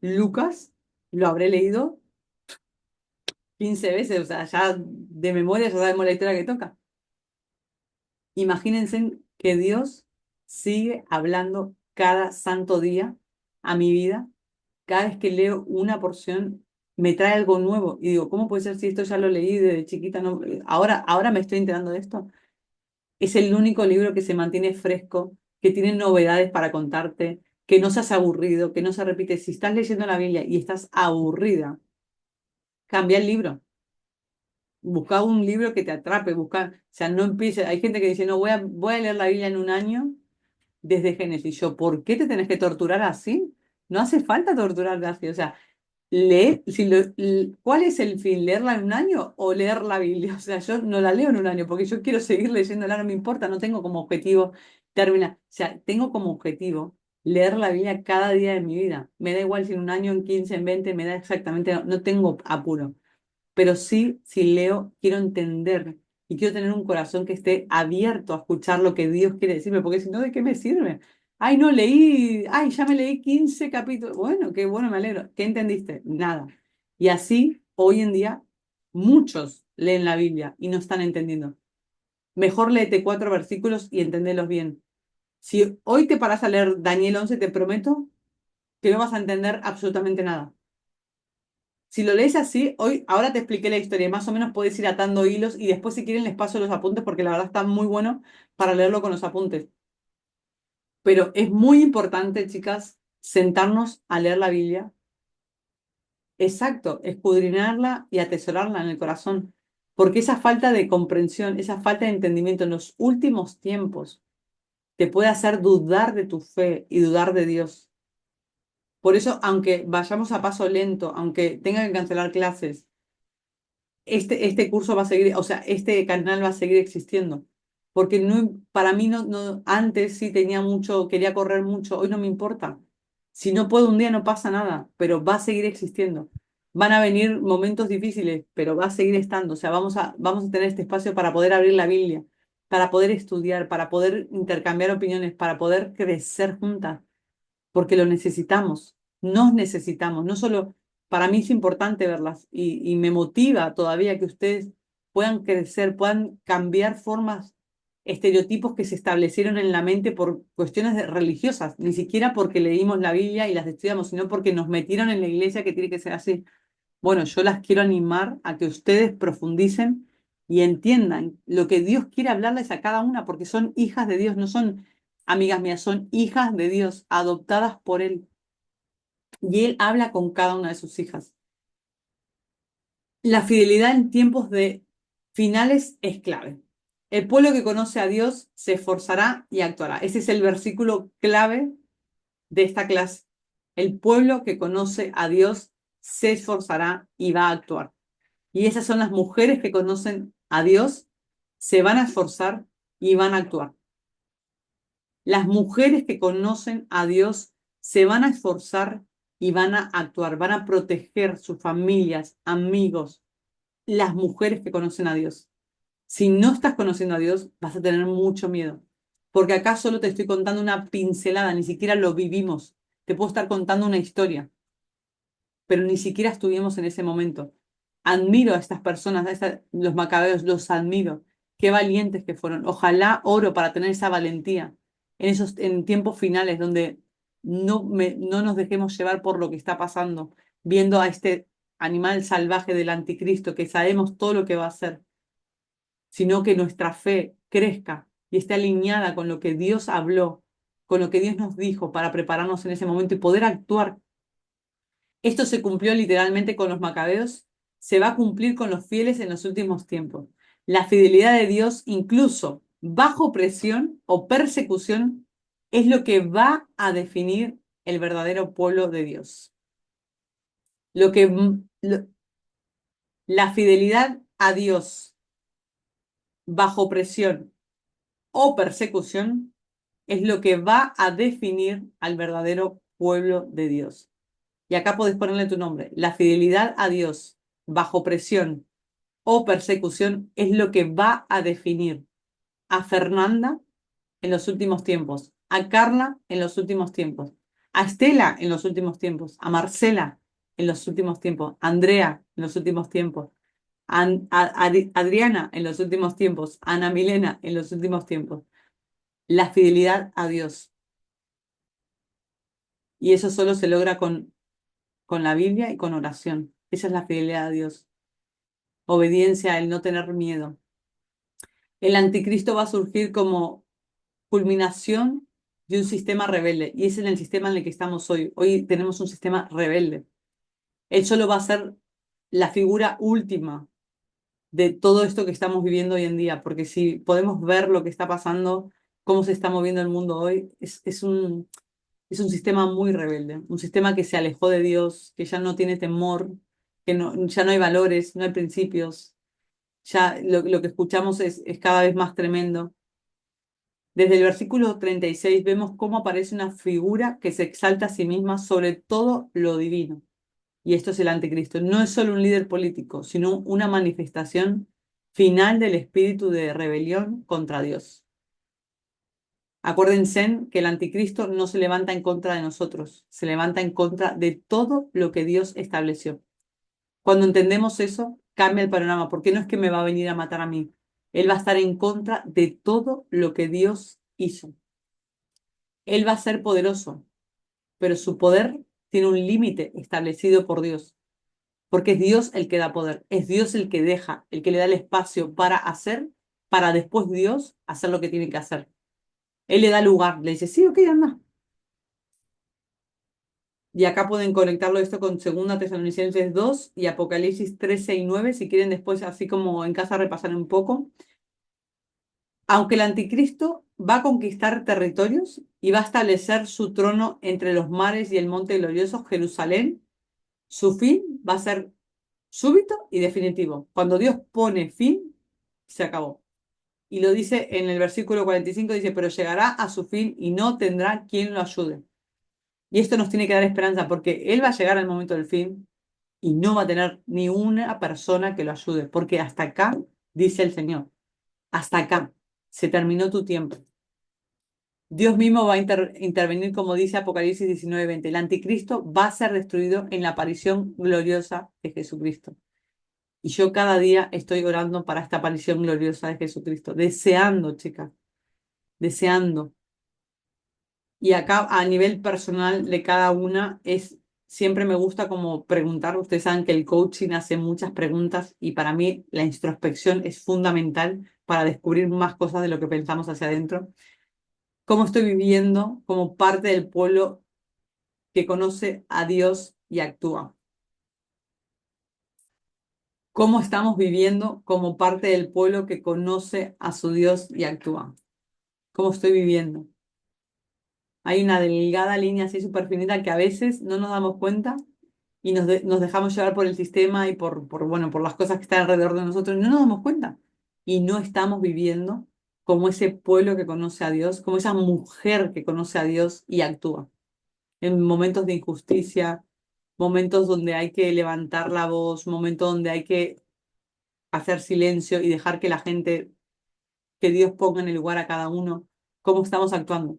lo habré leído 15 veces, o sea, ya de memoria ya sabemos la historia que toca. Imagínense que Dios sigue hablando cada santo día a mi vida. Cada vez que leo una porción, me trae algo nuevo. Y digo, ¿cómo puede ser si esto ya lo leí desde chiquita? No, ahora me estoy enterando de esto. Es el único libro que se mantiene fresco, que tiene novedades para contarte, que no seas aburrido, que no se repite. Si estás leyendo la Biblia y estás aburrida, cambia el libro. Busca un libro que te atrape, busca, o sea, no empieces. Hay gente que dice, no, voy a leer la Biblia en un año desde Génesis. Yo, ¿por qué te tenés que torturar así? No hace falta torturarte así. O sea, lee, ¿cuál es el fin? ¿Leerla en un año o leer la Biblia? O sea, yo no la leo en un año porque yo quiero seguir leyéndola, no me importa, no tengo como objetivo terminar. O sea, tengo como objetivo leer la Biblia cada día de mi vida. Me da igual si en un año, en 15, en 20, me da exactamente, no tengo apuro. Pero sí, si leo, quiero entender y quiero tener un corazón que esté abierto a escuchar lo que Dios quiere decirme, porque si no, ¿de qué me sirve? Ay, no leí, ay, ya me leí 15 capítulos. Bueno, qué bueno, me alegro. ¿Qué entendiste? Nada. Y así, hoy en día, muchos leen la Biblia y no están entendiendo. Mejor léete 4 versículos y entendelos bien. Si hoy te paras a leer Daniel 11, te prometo que no vas a entender absolutamente nada. Si lo lees así, ahora te expliqué la historia, más o menos puedes ir atando hilos y después si quieren les paso los apuntes porque la verdad está muy bueno para leerlo con los apuntes. Pero es muy importante, chicas, sentarnos a leer la Biblia. Exacto, escudriñarla y atesorarla en el corazón. Porque esa falta de comprensión, esa falta de entendimiento en los últimos tiempos te puede hacer dudar de tu fe y dudar de Dios. Por eso, aunque vayamos a paso lento, aunque tengan que cancelar clases, este curso va a seguir, o sea, este canal va a seguir existiendo. Porque no, para mí antes sí tenía mucho, quería correr mucho, hoy no me importa. Si no puedo un día no pasa nada, pero va a seguir existiendo. Van a venir momentos difíciles, pero va a seguir estando. O sea, vamos a tener este espacio para poder abrir la Biblia, para poder estudiar, para poder intercambiar opiniones, para poder crecer juntas porque lo necesitamos, nos necesitamos, no solo, para mí es importante verlas y me motiva todavía que ustedes puedan crecer, puedan cambiar formas, estereotipos que se establecieron en la mente por cuestiones religiosas, ni siquiera porque leímos la Biblia y las estudiamos, sino porque nos metieron en la iglesia que tiene que ser así. Bueno, yo las quiero animar a que ustedes profundicen y entiendan lo que Dios quiere hablarles a cada una, porque son hijas de Dios, no son amigas mías, son hijas de Dios, adoptadas por Él. Y Él habla con cada una de sus hijas. La fidelidad en tiempos de finales es clave. El pueblo que conoce a Dios se esforzará y actuará. Ese es el versículo clave de esta clase. El pueblo que conoce a Dios se esforzará y va a actuar. Y esas son las mujeres que conocen a Dios, se van a esforzar y van a actuar. Las mujeres que conocen a Dios se van a esforzar y van a actuar, van a proteger sus familias, amigos, las mujeres que conocen a Dios. Si no estás conociendo a Dios, vas a tener mucho miedo, porque acá solo te estoy contando una pincelada, ni siquiera lo vivimos. Te puedo estar contando una historia, pero ni siquiera estuvimos en ese momento. Admiro a estas personas, los macabeos, los admiro. Qué valientes que fueron. Ojalá oro para tener esa valentía en tiempos finales donde no nos dejemos llevar por lo que está pasando, viendo a este animal salvaje del anticristo que sabemos todo lo que va a hacer, sino que nuestra fe crezca y esté alineada con lo que Dios habló, con lo que Dios nos dijo para prepararnos en ese momento y poder actuar. Esto se cumplió literalmente con los macabeos, se va a cumplir con los fieles en los últimos tiempos. La fidelidad de Dios, incluso bajo presión o persecución, es lo que va a definir el verdadero pueblo de Dios. Lo que, la fidelidad a Dios bajo presión o persecución es lo que va a definir al verdadero pueblo de Dios. Y acá podés ponerle tu nombre. La fidelidad a Dios bajo presión o persecución es lo que va a definir a Fernanda en los últimos tiempos, a Carla en los últimos tiempos, a Estela en los últimos tiempos, a Marcela en los últimos tiempos, a Andrea en los últimos tiempos, a Adriana en los últimos tiempos, a Ana Milena en los últimos tiempos. La fidelidad a Dios. Y eso solo se logra con la Biblia y con oración. Esa es la fidelidad a Dios. Obediencia, el no tener miedo. El anticristo va a surgir como culminación de un sistema rebelde. Y es en el sistema en el que estamos hoy. Hoy tenemos un sistema rebelde. Él solo va a ser la figura última de todo esto que estamos viviendo hoy en día, porque si podemos ver lo que está pasando, cómo se está moviendo el mundo hoy, es un sistema muy rebelde, un sistema que se alejó de Dios, que ya no tiene temor, que ya no hay valores, no hay principios, ya lo que escuchamos es cada vez más tremendo. Desde el versículo 36 vemos cómo aparece una figura que se exalta a sí misma sobre todo lo divino. Y esto es el anticristo. No es solo un líder político, sino una manifestación final del espíritu de rebelión contra Dios. Acuérdense que el anticristo no se levanta en contra de nosotros, se levanta en contra de todo lo que Dios estableció. Cuando entendemos eso, cambia el panorama, porque no es que me va a venir a matar a mí. Él va a estar en contra de todo lo que Dios hizo. Él va a ser poderoso, pero su poder tiene un límite establecido por Dios, porque es Dios el que da poder, es Dios el que deja, el que le da el espacio para hacer, para después Dios hacer lo que tiene que hacer. Él le da lugar, le dice, sí, ok, anda. Y acá pueden conectarlo esto con 2 Tesalonicenses 2 y Apocalipsis 13 y 9 si quieren después, así como en casa, repasar un poco. Aunque el anticristo va a conquistar territorios y va a establecer su trono entre los mares y el monte glorioso, Jerusalén, su fin va a ser súbito y definitivo. Cuando Dios pone fin, se acabó. Y lo dice en el versículo 45, dice, pero llegará a su fin y no tendrá quien lo ayude. Y esto nos tiene que dar esperanza porque Él va a llegar al momento del fin y no va a tener ni una persona que lo ayude, porque hasta acá, dice el Señor, hasta acá, se terminó tu tiempo. Dios mismo va a intervenir, como dice Apocalipsis 19:20. El anticristo va a ser destruido en la aparición gloriosa de Jesucristo. Y yo cada día estoy orando para esta aparición gloriosa de Jesucristo, deseando, chicas, deseando. Y acá a nivel personal de cada una siempre me gusta como preguntar, ustedes saben que el coaching hace muchas preguntas y para mí la introspección es fundamental para descubrir más cosas de lo que pensamos hacia adentro. ¿Cómo estoy viviendo como parte del pueblo que conoce a Dios y actúa? ¿Cómo estamos viviendo como parte del pueblo que conoce a su Dios y actúa? ¿Cómo estoy viviendo? Hay una delgada línea así súper finita que a veces no nos damos cuenta y nos dejamos llevar por el sistema y bueno, por las cosas que están alrededor de nosotros y no nos damos cuenta. Y no estamos viviendo como ese pueblo que conoce a Dios, como esa mujer que conoce a Dios y actúa. En momentos de injusticia, momentos donde hay que levantar la voz, momentos donde hay que hacer silencio y dejar que la gente, que Dios ponga en el lugar a cada uno, cómo estamos actuando.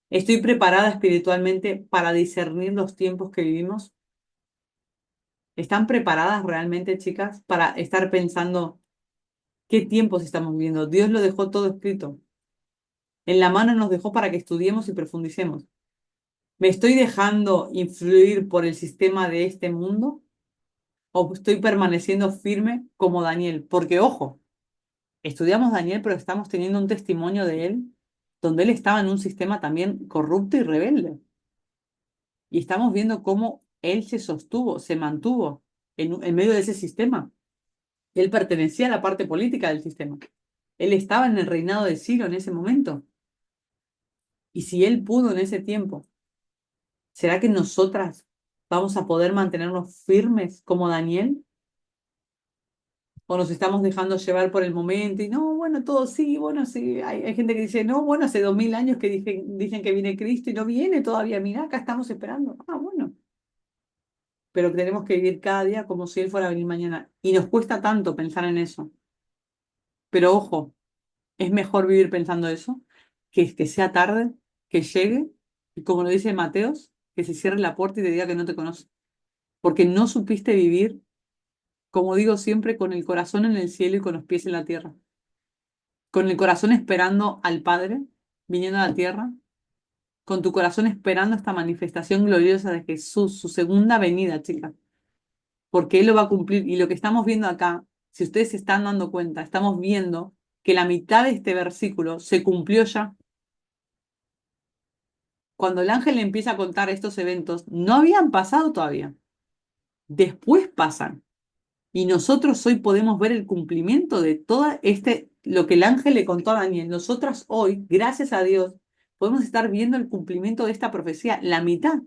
¿Estoy preparada espiritualmente para discernir los tiempos que vivimos? ¿Están preparadas realmente, chicas, para estar pensando qué tiempos estamos viviendo? Dios lo dejó todo escrito. En la mano nos dejó para que estudiemos y profundicemos. ¿Me estoy dejando influir por el sistema de este mundo o estoy permaneciendo firme como Daniel? Porque, ojo, estudiamos Daniel, pero estamos teniendo un testimonio de él donde él estaba en un sistema también corrupto y rebelde. Y estamos viendo cómo él se sostuvo, se mantuvo en medio de ese sistema. Él pertenecía a la parte política del sistema. Él estaba en el reinado de Ciro en ese momento. Y si él pudo en ese tiempo, ¿será que nosotras vamos a poder mantenernos firmes como Daniel? ¿O nos estamos dejando llevar por el momento? Y no, bueno, todo sí, bueno, sí. Hay gente que dice, no, bueno, hace 2000 años que dicen que viene Cristo y no viene todavía. Mirá, acá estamos esperando. Ah, bueno. Pero tenemos que vivir cada día como si Él fuera a venir mañana. Y nos cuesta tanto pensar en eso. Pero ojo, es mejor vivir pensando eso, que sea tarde, que llegue, y como lo dice Mateos, que se cierre la puerta y te diga que no te conoce. Porque no supiste vivir, como digo siempre, con el corazón en el cielo y con los pies en la tierra. Con el corazón esperando al Padre, viniendo a la tierra, con tu corazón esperando esta manifestación gloriosa de Jesús, su segunda venida, chicas. Porque Él lo va a cumplir. Y lo que estamos viendo acá, si ustedes se están dando cuenta, estamos viendo que la mitad de este versículo se cumplió ya. cuando el ángel le empieza a contar estos eventos, no habían pasado todavía. Después pasan. Y nosotros hoy podemos ver el cumplimiento de todo lo que el ángel le contó a Daniel. Nosotras hoy, gracias a Dios, podemos estar viendo el cumplimiento de esta profecía, la mitad.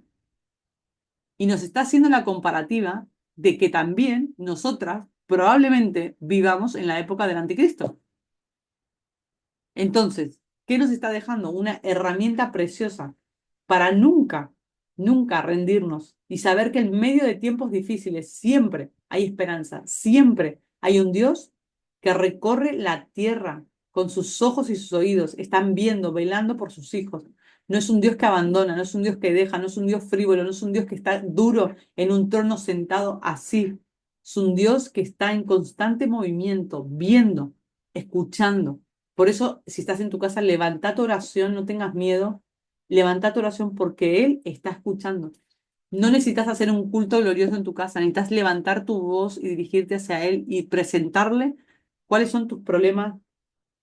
Y nos está haciendo la comparativa de que también nosotras probablemente vivamos en la época del anticristo. Entonces, ¿qué nos está dejando? Una herramienta preciosa para nunca, nunca rendirnos y saber que en medio de tiempos difíciles siempre hay esperanza, siempre hay un Dios que recorre la tierra con sus ojos y sus oídos, están viendo, velando por sus hijos. No es un Dios que abandona, no es un Dios que deja, no es un Dios frívolo, no es un Dios que está duro en un trono sentado así. Es un Dios que está en constante movimiento, viendo, escuchando. Por eso, si estás en tu casa, levanta tu oración, no tengas miedo, levanta tu oración porque Él está escuchando. No necesitas hacer un culto glorioso en tu casa, necesitas levantar tu voz y dirigirte hacia Él y presentarle cuáles son tus problemas,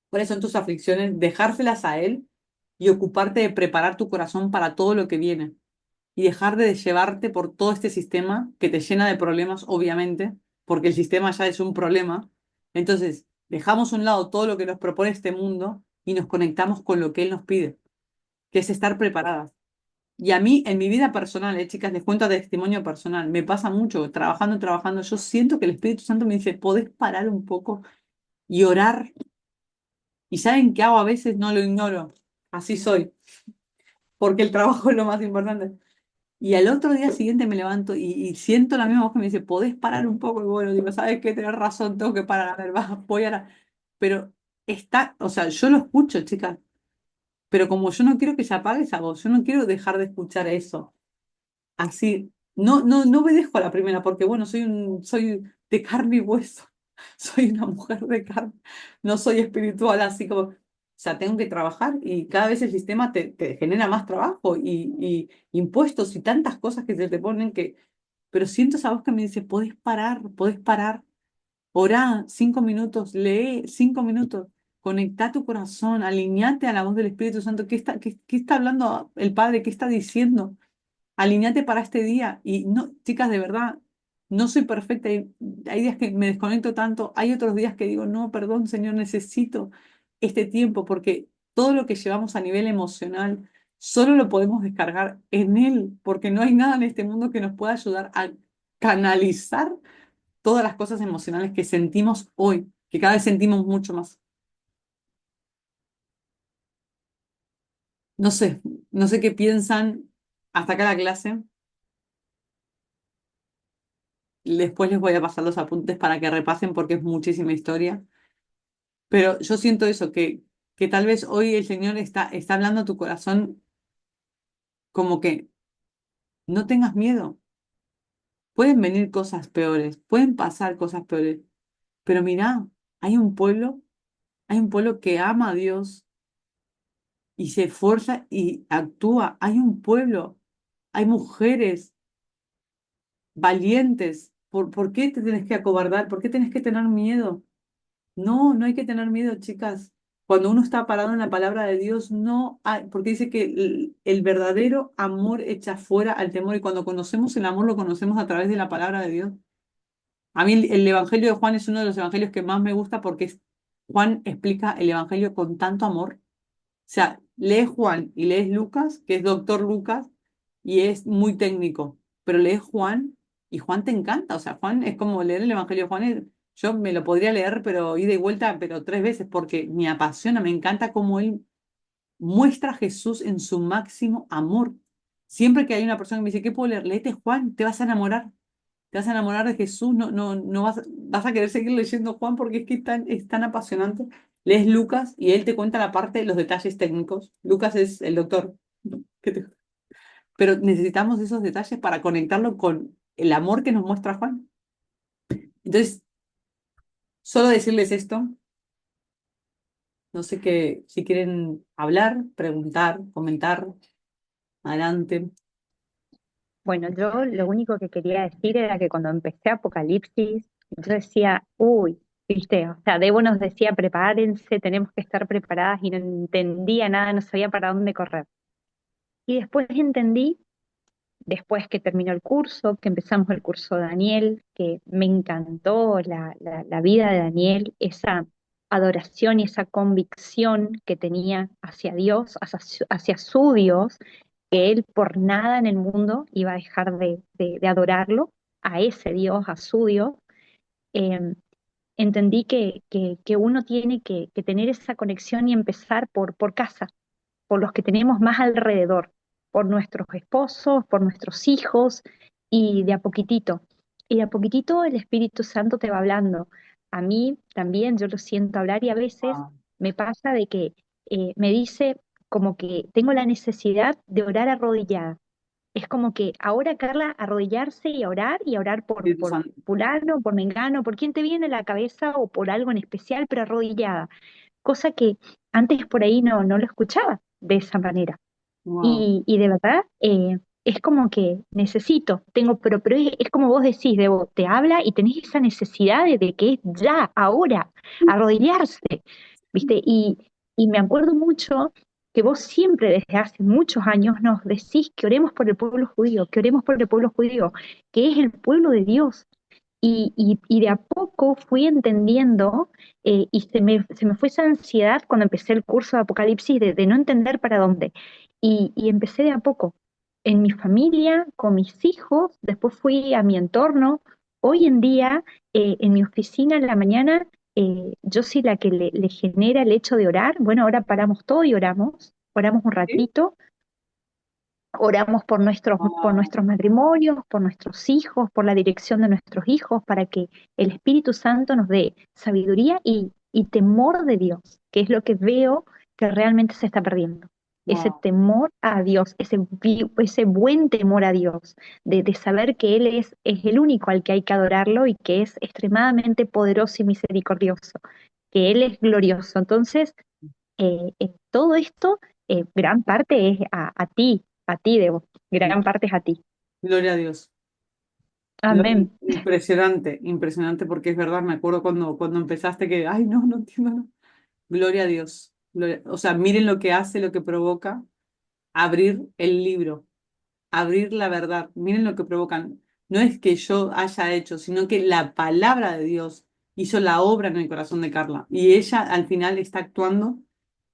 cuáles son tus aflicciones, dejárselas a Él y ocuparte de preparar tu corazón para todo lo que viene y dejar de llevarte por todo este sistema que te llena de problemas, obviamente, porque el sistema ya es un problema. Entonces, dejamos a un lado todo lo que nos propone este mundo y nos conectamos con lo que Él nos pide, que es estar preparadas. Y a mí, en mi vida personal, chicas, les cuento testimonio personal, me pasa mucho, trabajando, yo siento que el Espíritu Santo me dice, ¿podés parar un poco y orar? ¿Y saben qué hago a veces? No lo ignoro, así soy, porque el trabajo es lo más importante. Y al otro día siguiente me levanto y siento la misma voz que me dice, ¿podés parar un poco? Y bueno, digo, ¿sabes qué? Tenés razón, tengo que parar, a ver, voy a... Pero está, o sea, yo lo escucho, chicas, pero como yo no quiero que se apague esa voz, yo no quiero dejar de escuchar eso. Así, no obedezco a la primera, porque bueno, soy de carne y hueso, soy una mujer de carne, no soy espiritual, así como, o sea, tengo que trabajar y cada vez el sistema te genera más trabajo y impuestos y tantas cosas que se te ponen que, pero siento esa voz que me dice, podés parar, orá 5 minutos, lee 5 minutos. Conecta tu corazón, alineate a la voz del Espíritu Santo. ¿Qué está hablando el Padre? ¿Qué está diciendo? Alineate para este día. Y no, chicas, de verdad, no soy perfecta. Hay días que me desconecto tanto, hay otros días que digo, no, perdón, Señor, necesito este tiempo porque todo lo que llevamos a nivel emocional solo lo podemos descargar en Él, porque no hay nada en este mundo que nos pueda ayudar a canalizar todas las cosas emocionales que sentimos hoy, que cada vez sentimos mucho más. No sé, no sé qué piensan hasta acá la clase. Después les voy a pasar los apuntes para que repasen porque es muchísima historia. Pero yo siento eso, que tal vez hoy el Señor está hablando a tu corazón como que no tengas miedo. Pueden venir cosas peores, pueden pasar cosas peores. Pero mira, hay un pueblo que ama a Dios y se esfuerza y actúa. Hay un pueblo, hay mujeres valientes. ¿Por qué te tienes que acobardar? ¿Por qué tienes que tener miedo? No, no hay que tener miedo, chicas. Cuando uno está parado en la palabra de Dios, no hay, porque dice que el verdadero amor echa fuera al temor y cuando conocemos el amor lo conocemos a través de la palabra de Dios. A mí el Evangelio de Juan es uno de los evangelios que más me gusta porque Juan explica el Evangelio con tanto amor. O sea, lees Juan y lees Lucas, que es doctor Lucas, y es muy técnico, pero lees Juan y Juan te encanta. O sea, Juan es como leer el Evangelio de Juan. Yo me lo podría leer, pero ida y vuelta, pero 3 veces, porque me apasiona, me encanta cómo él muestra a Jesús en su máximo amor. Siempre que hay una persona que me dice, ¿qué puedo leer? Léete Juan, te vas a enamorar. Te vas a enamorar de Jesús, no vas a querer seguir leyendo Juan porque es que es tan apasionante. Lees Lucas y él te cuenta la parte de los detalles técnicos. Lucas es el doctor. que te- Pero necesitamos esos detalles para conectarlo con el amor que nos muestra Juan. Entonces, solo decirles esto, no sé qué, si quieren hablar, preguntar, comentar, adelante. Bueno, yo lo único que quería decir era que cuando empecé Apocalipsis, yo decía, uy, viste, o sea, Debo nos decía, prepárense, tenemos que estar preparadas y no entendía nada, no sabía para dónde correr. Y después entendí, después que terminó el curso, que empezamos el curso de Daniel, que me encantó la vida de Daniel, esa adoración y esa convicción que tenía hacia Dios, hacia su Dios, que él por nada en el mundo iba a dejar de adorarlo, a ese Dios, a su Dios. eh, Entendí que uno tiene que tener esa conexión y empezar por casa, por los que tenemos más alrededor, por nuestros esposos, por nuestros hijos, y de a poquitito. Y de a poquitito el Espíritu Santo te va hablando. A mí también yo lo siento hablar y a veces Wow. me pasa de que me dice como que tengo la necesidad de orar arrodillada. Es como que ahora, Carla, arrodillarse y orar Espíritu por Santo. fulano, por mengano, por quien te viene a la cabeza o por algo en especial, pero arrodillada. Cosa que antes por ahí no lo escuchaba de esa manera. Wow. Y de verdad, es como que necesito, pero es como vos decís, Debo, te habla y tenés esa necesidad de que es ya, ahora, arrodillarse, ¿viste? Y me acuerdo mucho que vos siempre desde hace muchos años nos decís que oremos por el pueblo judío, que oremos por el pueblo judío, que es el pueblo de Dios. Y de a poco fui entendiendo, y se me fue esa ansiedad cuando empecé el curso de Apocalipsis de no entender para dónde. Y empecé de a poco, en mi familia, con mis hijos, después fui a mi entorno. Hoy en día, en mi oficina en la mañana, yo soy la que le genera el hecho de orar. Bueno, ahora paramos todo y oramos un ¿Sí? ratito. Oramos por Wow. nuestros matrimonios, por nuestros hijos, por la dirección de nuestros hijos, para que el Espíritu Santo nos dé sabiduría y temor de Dios, que es lo que veo que realmente se está perdiendo. Ese Wow. temor a Dios, ese buen temor a Dios, de saber que Él es el único al que hay que adorarlo y que es extremadamente poderoso y misericordioso, que Él es glorioso. Entonces, todo esto, gran parte es a ti, Debo, gran parte es a ti. Gloria a Dios. No, Amén. impresionante, impresionante porque es verdad, me acuerdo cuando empezaste que, ay, no, no entiendo, no. Gloria a Dios. O sea, miren lo que hace, lo que provoca abrir el libro, abrir la verdad. Miren lo que provocan. No es que yo haya hecho, sino que la palabra de Dios hizo la obra en el corazón de Carla. Y ella al final está actuando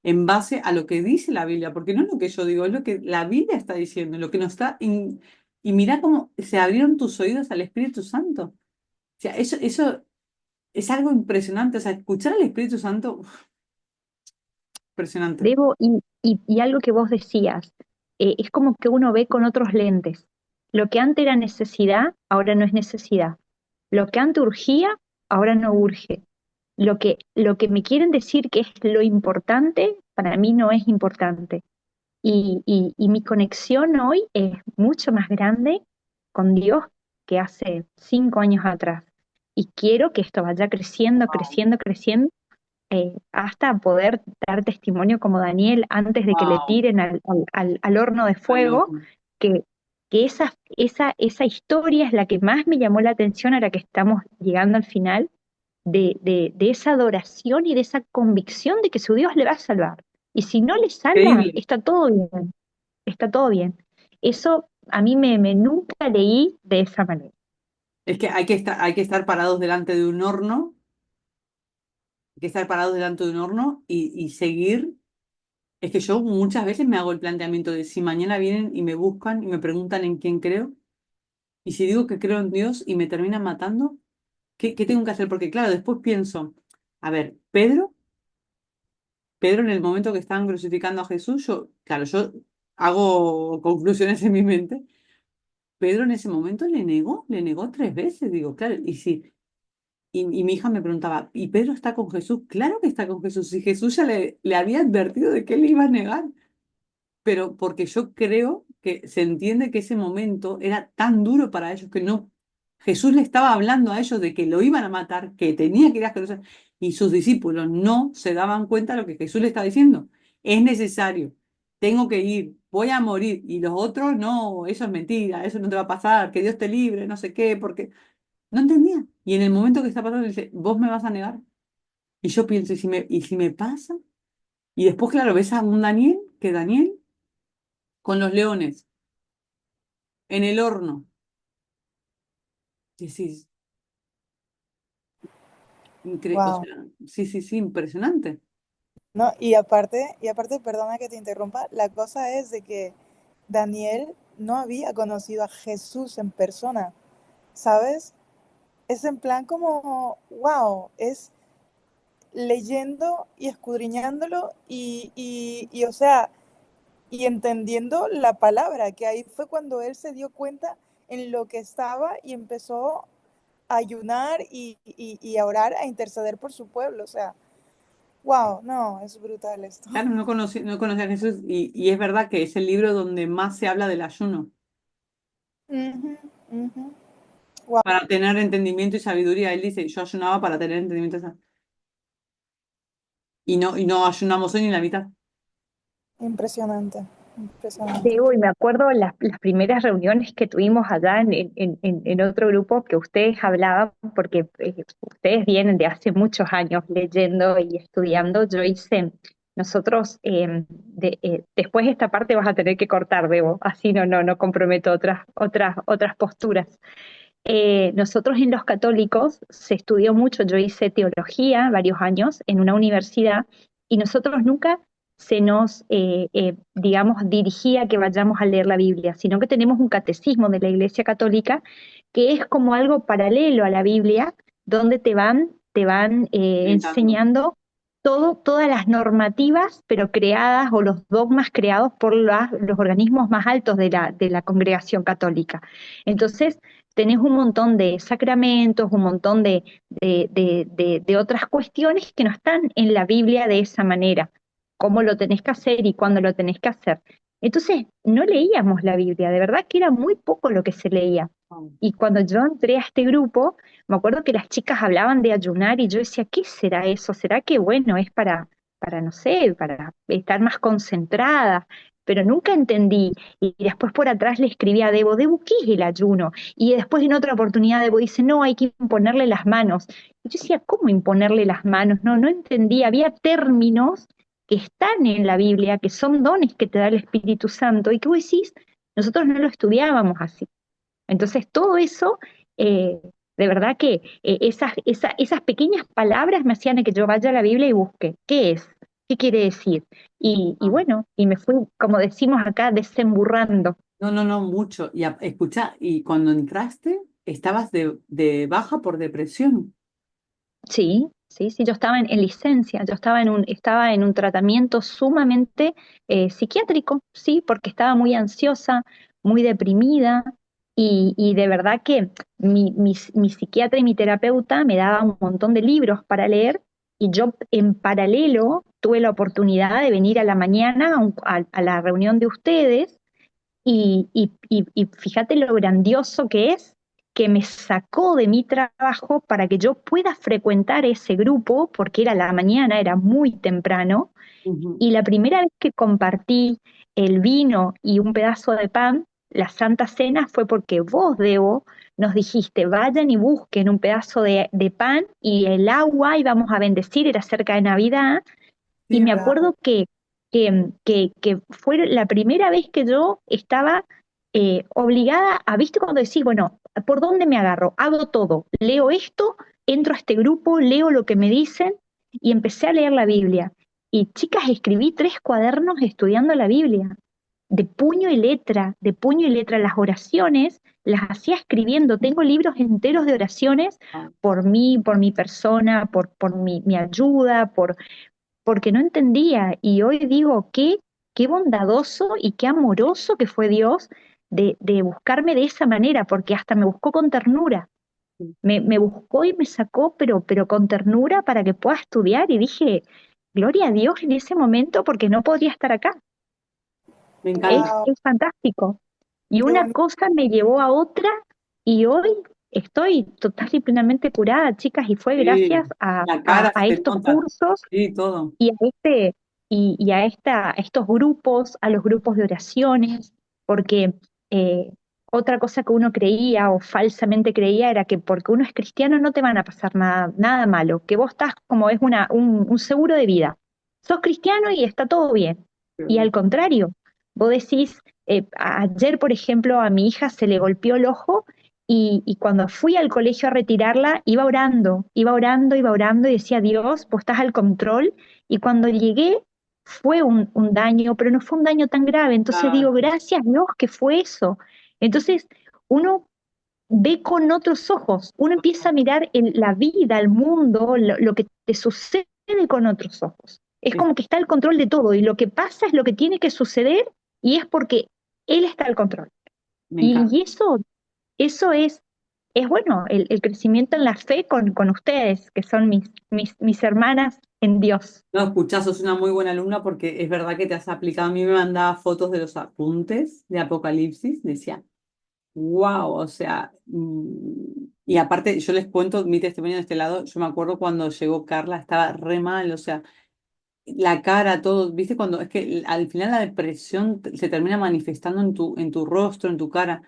en base a lo que dice la Biblia, porque no es lo que yo digo, es lo que la Biblia está diciendo, lo que nos está... Y mira cómo se abrieron tus oídos al Espíritu Santo. O sea, eso es algo impresionante. O sea, escuchar al Espíritu Santo, uf, impresionante. Debo, y algo que vos decías, es como que uno ve con otros lentes. Lo que antes era necesidad, ahora no es necesidad. Lo que antes urgía, ahora no urge. Lo que me quieren decir que es lo importante, para mí no es importante. Y mi conexión hoy es mucho más grande con Dios que hace 5 años atrás. Y quiero que esto vaya creciendo, Wow, creciendo, creciendo, hasta poder dar testimonio como Daniel antes de que le wow, tiren al horno de fuego, que, que esa historia es la que más me llamó la atención ahora que estamos llegando al final, de esa adoración y de esa convicción de que su Dios le va a salvar. Y si no le salva, increíble. está todo bien, está todo bien. Eso a mí me nunca leí de esa manera. Es que hay que estar parados delante de un horno, hay que estar parados delante de un horno y seguir. Es que yo muchas veces me hago el planteamiento de si mañana vienen y me buscan y me preguntan en quién creo, y si digo que creo en Dios y me terminan matando, ¿qué tengo que hacer? Porque claro, después pienso, a ver, Pedro en el momento que estaban crucificando a Jesús, claro, yo hago conclusiones en mi mente. Pedro en ese momento le negó 3 veces, digo, claro, y si, y mi hija me preguntaba, ¿y Pedro está con Jesús? Claro que está con Jesús, y Jesús ya le había advertido de que él le iba a negar, pero porque yo creo que se entiende que ese momento era tan duro para ellos que no, Jesús le estaba hablando a ellos de que lo iban a matar, que tenía que ir a Jerusalén, y sus discípulos no se daban cuenta de lo que Jesús le estaba diciendo. Es necesario, tengo que ir, voy a morir, y los otros no, eso es mentira, eso no te va a pasar, que Dios te libre, no sé qué, porque no entendía. Y en el momento que está pasando, dice, vos me vas a negar. Y yo pienso, ¿y si me pasa? Y después, claro, ves a un Daniel, que Daniel con los leones, en el horno. Decís, o Wow. sea, sí, sí, sí, impresionante. No, y aparte, perdona que te interrumpa, la cosa es de que Daniel no había conocido a Jesús en persona, ¿sabes? Es en plan como, wow, es leyendo y escudriñándolo o sea, y entendiendo la palabra, que ahí fue cuando él se dio cuenta en lo que estaba y empezó a ayunar y a orar, a interceder por su pueblo. O sea, wow, no, es brutal esto. Claro, no conocí a Jesús y es verdad que es el libro donde más se habla del ayuno, Ujú, ujú. Wow, para tener entendimiento y sabiduría. Él dice, yo ayunaba para tener entendimiento y no ayunamos hoy ni la mitad. impresionante, impresionante. Sí, uy, me acuerdo las primeras reuniones que tuvimos allá en otro grupo que ustedes hablaban, porque ustedes vienen de hace muchos años leyendo y estudiando. Yo hice, nosotros, después esta parte vas a tener que cortar, Bebo, así no comprometo otras posturas. Nosotros en los católicos se estudió mucho, yo hice teología varios años en una universidad y nosotros nunca se nos, digamos, dirigía a que vayamos a leer la Biblia, sino que tenemos un catecismo de la Iglesia Católica que es como algo paralelo a la Biblia, donde te van Explicando. enseñando todas las normativas, pero creadas, o los dogmas creados por los organismos más altos de la congregación católica. Entonces, tenés un montón de sacramentos, un montón de otras cuestiones que no están en la Biblia de esa manera, cómo lo tenés que hacer y cuándo lo tenés que hacer. Entonces, no leíamos la Biblia, de verdad que era muy poco lo que se leía. Y cuando yo entré a este grupo, me acuerdo que las chicas hablaban de ayunar y yo decía, ¿qué será eso? ¿Será que, bueno, es para no sé, para estar más concentrada? Pero nunca entendí. Y después por atrás le escribí a Debo, ¿qué es el ayuno? Y después en otra oportunidad Debo dice, no, hay que imponerle las manos. Y yo decía, ¿cómo imponerle las manos? No entendí. Había términos que están en la Biblia, que son dones que te da el Espíritu Santo, y que vos decís, nosotros no lo estudiábamos así. Entonces, todo eso, eh, de verdad que esas pequeñas palabras me hacían que yo vaya a la Biblia y busque, ¿qué es? ¿Qué quiere decir? Y bueno, y me fui, como decimos acá, desemburrando. No, no, no, mucho. Y escucha, y cuando entraste, estabas de baja por depresión. Sí, sí, sí, yo estaba en licencia, yo estaba en un tratamiento sumamente psiquiátrico, sí, porque estaba muy ansiosa, muy deprimida y de verdad que mi psiquiatra y mi terapeuta me daba un montón de libros para leer y yo en paralelo tuve la oportunidad de venir a la mañana a la reunión de ustedes y fíjate lo grandioso que es que me sacó de mi trabajo para que yo pueda frecuentar ese grupo, porque era la mañana, era muy temprano, Ujú. y la primera vez que compartí el vino y un pedazo de pan, la Santa Cena, fue porque vos, Debo, nos dijiste, vayan y busquen un pedazo de pan y el agua y vamos a bendecir, era cerca de Navidad, y Sí, me ¿verdad? acuerdo que fue la primera vez que yo estaba obligada a, ¿viste cuando decís, bueno, ¿por dónde me agarro? Hago todo, leo esto, entro a este grupo, leo lo que me dicen y empecé a leer la Biblia. Y chicas, escribí 3 cuadernos estudiando la Biblia, de puño y letra, las oraciones las hacía escribiendo. Tengo libros enteros de oraciones Ah, por mí, por mi persona, por mi ayuda, porque no entendía y hoy digo, qué bondadoso y qué amoroso que fue Dios de buscarme de esa manera, porque hasta me buscó con ternura, sí. me buscó y me sacó, pero con ternura para que pueda estudiar y dije, gloria a Dios en ese momento porque no podría estar acá, Me es, encanta. Wow, es fantástico. Y qué una bonito. cosa me llevó a otra y hoy estoy total y plenamente curada, chicas, y fue gracias Sí, la cara a se estos nota. cursos Sí, todo. y a estos grupos, a los grupos de oraciones, porque eh, otra cosa que uno creía o falsamente creía era que porque uno es cristiano no te van a pasar nada malo, que vos estás como es un seguro de vida. Sos cristiano y está todo bien. Y al contrario, vos decís, Ayer, por ejemplo, a mi hija se le golpeó el ojo y cuando fui al colegio a retirarla, iba orando, iba orando y decía, Dios, vos estás al control. Y cuando llegué fue un daño, pero no fue un daño tan grave. Entonces Claro, digo, gracias Dios que fue eso. Entonces uno ve con otros ojos, uno empieza a mirar la vida, el mundo, lo que te sucede con otros ojos. Es es- como que está el control de todo y lo que pasa es lo que tiene que suceder y es porque Él está al control. me encanta. Y eso es bueno, el crecimiento en la fe con ustedes, que son mis hermanas en Dios. No, escuchás, sos una muy buena alumna porque es verdad que te has aplicado. A mí me mandaba fotos de los apuntes de Apocalipsis, decía, wow, o sea, y aparte yo les cuento mi testimonio de este lado, yo me acuerdo cuando llegó Carla, estaba re mal, o sea, la cara, todo, viste, cuando es que al final la depresión se termina manifestando en tu rostro, en tu cara,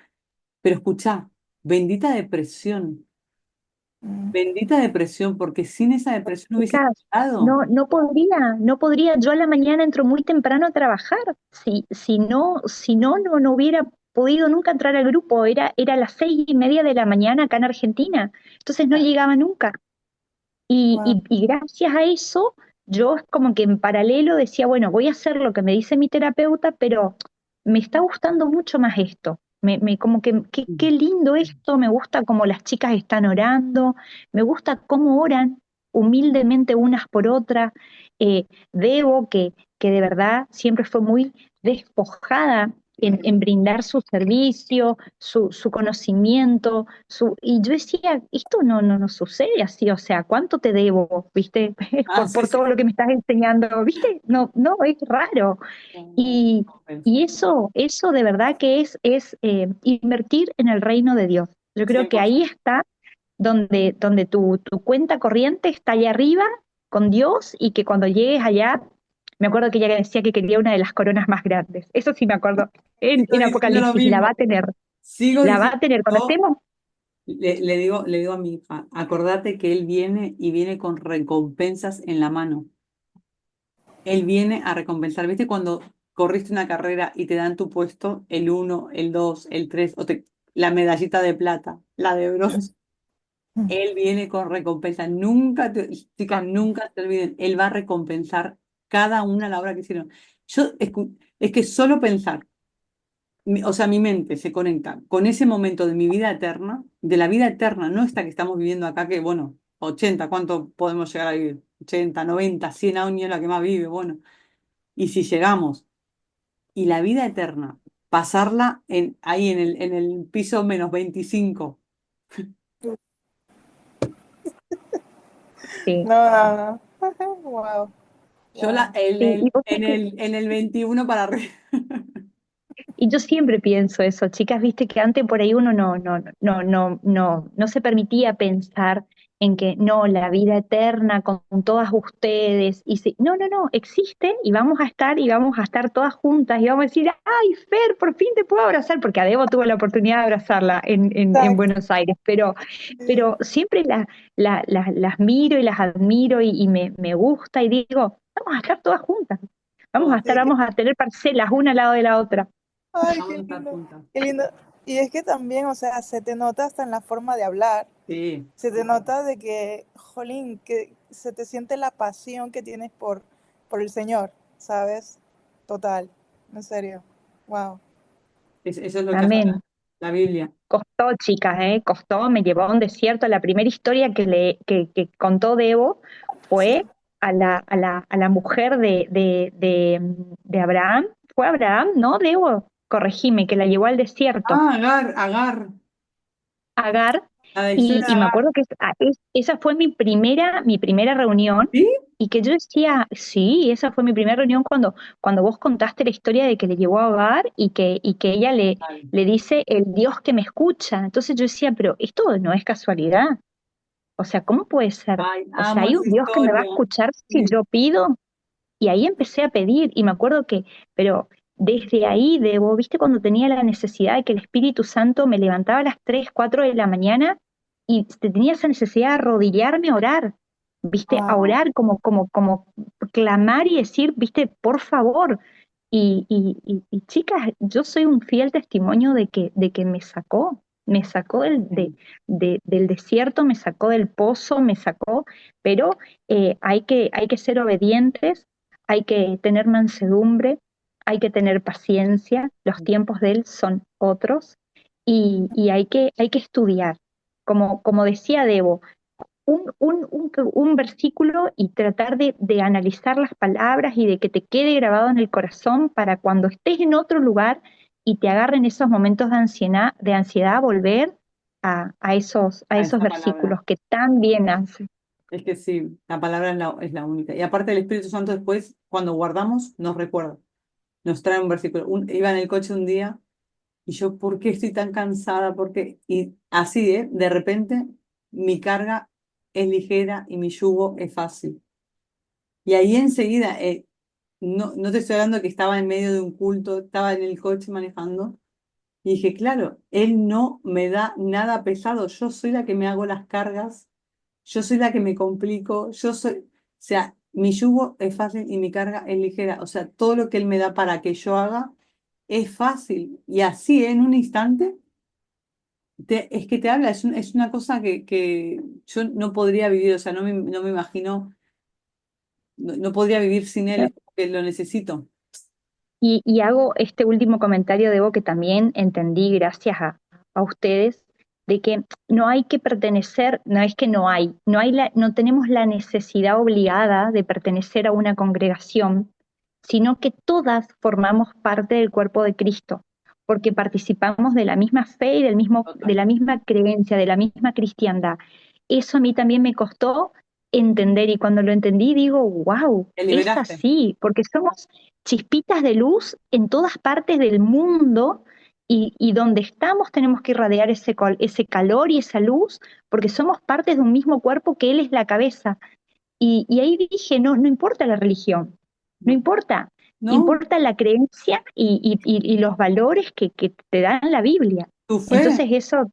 pero escuchá, bendita depresión, Mm. bendita depresión, porque sin esa depresión no hubiese Chicas, llegado. no podría. Yo a la mañana entro muy temprano a trabajar. Si no hubiera podido nunca entrar al grupo. Era las 6:30 de la mañana acá en Argentina. Entonces no llegaba nunca. Y, Wow. y, y gracias a eso, yo es como que en paralelo decía, bueno, voy a hacer lo que me dice mi terapeuta, pero me está gustando mucho más esto. Como que, qué lindo esto, me gusta cómo las chicas están orando, me gusta cómo oran humildemente unas por otras. Eh, Debo, que de verdad siempre fue muy despojada en brindar su servicio, su conocimiento, y yo decía, esto no sucede así, o sea, ¿cuánto te debo, viste? Ah, Por, sí, por sí. todo lo que me estás enseñando, ¿viste? No, no, es raro. Y, y eso de verdad que es invertir en el reino de Dios. Yo creo que ahí 100%. está donde tu cuenta corriente está allá arriba con Dios y que cuando llegues allá, me acuerdo que ella decía que quería una de las coronas más grandes. Eso sí me acuerdo Sigo en diciendo lo Apocalipsis y la va a mismo. tener. Sigo La va diciendo, a tener. Cuando yo estemos, le digo a mi hija, acordate que él viene y viene con recompensas en la mano. Él viene a recompensar. ¿Viste cuando corriste una carrera y te dan tu puesto, el uno, el 2, el 3, la medallita de plata, la de bronce? Mm. Él viene con recompensa. Chicas, nunca te olviden, él va a recompensar cada una la obra que hicieron. Es que solo pensar, o sea, mi mente se conecta con ese momento de mi vida eterna, de la vida eterna, no esta que estamos viviendo acá, que bueno, 80, ¿cuánto podemos llegar a vivir? 80, 90, 100 años la que más vive, bueno. Y si llegamos, y la vida eterna, pasarla ahí en el piso -25. sí, No, no, no. Wow, Yo wow. sí. Y vos sabés que en el 21 para arriba. Y yo siempre pienso eso, chicas, viste que antes por ahí uno no se permitía pensar en que no, la vida eterna con todas ustedes. Y si, no, existe y vamos a estar todas juntas y vamos a decir, ay, Fer, por fin te puedo abrazar, porque a Debo tuve la oportunidad de abrazarla en Exacto. Buenos Aires, pero siempre las miro y las admiro y me gusta y digo, vamos a estar todas juntas, Todas. Sí, vamos a tener parcelas una al lado de la otra. ay, Vamos a qué estar lindo, juntas. qué lindo. Y es que también, o sea, se te nota hasta en la forma de hablar, Sí. se te nota de que, jolín, que se te siente la pasión que tienes por el Señor, ¿sabes? Total, en serio. Wow. Eso es lo que hace Amén. la Biblia. Costó, chicas, ¿eh? Costó, me llevó a un desierto. La primera historia que contó Debo fue a la mujer de Abraham. ¿Fue Abraham? ¿No, Debo? Corregime, que la llevó al desierto. Ah, Agar, Agar, Agar, la de historia y de me Agar. acuerdo que esa fue mi primera reunión, ¿Sí? y que yo decía, sí, esa fue mi primera reunión cuando vos contaste la historia de que le llevó a Agar y que ella Vale. le dice el Dios que me escucha. Entonces yo decía, pero esto no es casualidad. O sea, ¿cómo puede ser? Ay, O sea, amo hay un esa Dios que me va a historia. escuchar si Sí. yo pido. Y ahí empecé a pedir y me acuerdo pero desde ahí, viste, cuando tenía la necesidad de que el Espíritu Santo me levantaba a las 3 4 de la mañana y tenía esa necesidad de arrodillarme a orar, viste, a Wow. orar como clamar y decir, viste, por favor. Y chicas, yo soy un fiel testimonio de que me sacó del desierto, me sacó del pozo, me sacó, pero hay que ser obedientes, hay que tener mansedumbre, hay que tener paciencia, los tiempos de Él son otros y hay que estudiar. Como decía Debo, un versículo y tratar de analizar las palabras y de que te quede grabado en el corazón para cuando estés en otro lugar y te agarren esos momentos de ansiedad volver a a esos esa palabra. versículos que tan bien hacen. Es que sí, la palabra es la única. Y aparte el Espíritu Santo después, cuando guardamos, nos recuerda, nos trae un versículo. Iba en el coche un día y yo, ¿por qué estoy tan cansada? Porque y así, de repente, mi carga es ligera y mi yugo es fácil. Y ahí enseguida, no te estoy hablando que estaba en medio de un culto, estaba en el coche manejando. Y dije, claro, él no me da nada pesado, yo soy la que me hago las cargas, yo soy la que me complico, o sea, mi yugo es fácil y mi carga es ligera, o sea, todo lo que él me da para que yo haga es fácil. Y así, en un instante, es que te habla, es una cosa que yo no podría vivir, o sea, no me imagino, no podría vivir sin él, es que lo necesito. Y hago este último comentario, Debo, que también entendí gracias a ustedes, de que no hay que pertenecer, no es que no tenemos la necesidad obligada de pertenecer a una congregación, sino que todas formamos parte del cuerpo de Cristo, porque participamos de la misma fe y de Total. la misma creencia, de la misma cristiandad. Eso a mí también me costó entender y cuando lo entendí digo, wow, Te es liberaste. así, porque somos chispitas de luz en todas partes del mundo y donde estamos tenemos que irradiar ese calor y esa luz porque somos partes de un mismo cuerpo que Él es la cabeza. Y ahí dije, no, no importa la religión, no No, importa, no, importa la creencia y los valores que te dan la Biblia. tu fe. Entonces eso,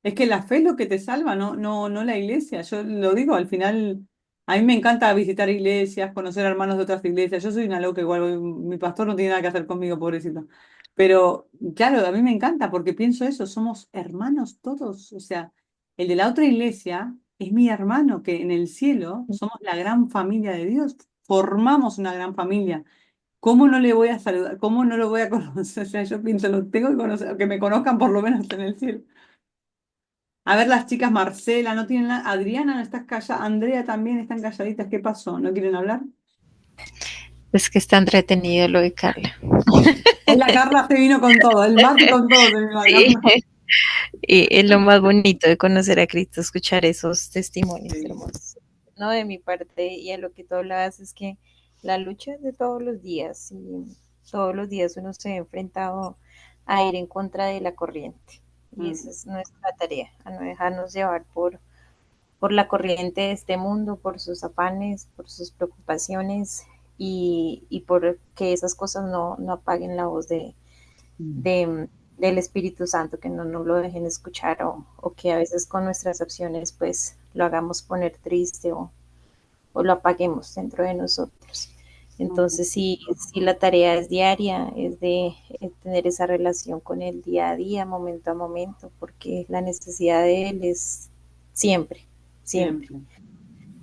Es que la fe es lo que te salva, no la iglesia. Yo lo digo, al final, a mí me encanta visitar iglesias, conocer hermanos de otras iglesias. Yo soy una loca igual, mi pastor no tiene nada que hacer conmigo, pobrecito. Pero claro, a mí me encanta porque pienso eso, somos hermanos todos. O sea, el de la otra iglesia es mi hermano, que en el cielo somos la gran familia de Dios. Formamos una gran familia. ¿Cómo no le voy a saludar? ¿Cómo no lo voy a conocer? O sea, yo pienso, lo tengo que conocer, que me conozcan por lo menos en el cielo. A ver, las chicas, Marcela, no tienen nada. Adriana, no estás callada. Andrea también están calladitas. ¿Qué pasó? ¿No quieren hablar? Es que está entretenido lo de Carla. Hoy la Carla se vino con todo, el mate con todo se vino la Sí, Carla. y es lo más bonito de conocer a Cristo, escuchar esos testimonios Sí. hermosos. No, de mi parte, y a lo que tú hablabas es que la lucha es de todos los días, y todos los días uno se ha enfrentado a ir en contra de la corriente. Y esa Mm, es nuestra tarea, a no dejarnos llevar por la corriente de este mundo, por sus afanes, por sus preocupaciones y por que esas cosas no apaguen la voz mm, del Espíritu Santo, que no lo dejen escuchar o que a veces con nuestras opciones pues lo hagamos poner triste o lo apaguemos dentro de nosotros. mm, Entonces sí la tarea es diaria, es de tener esa relación con Él día a día, momento a momento, porque la necesidad de Él es siempre, siempre. siempre.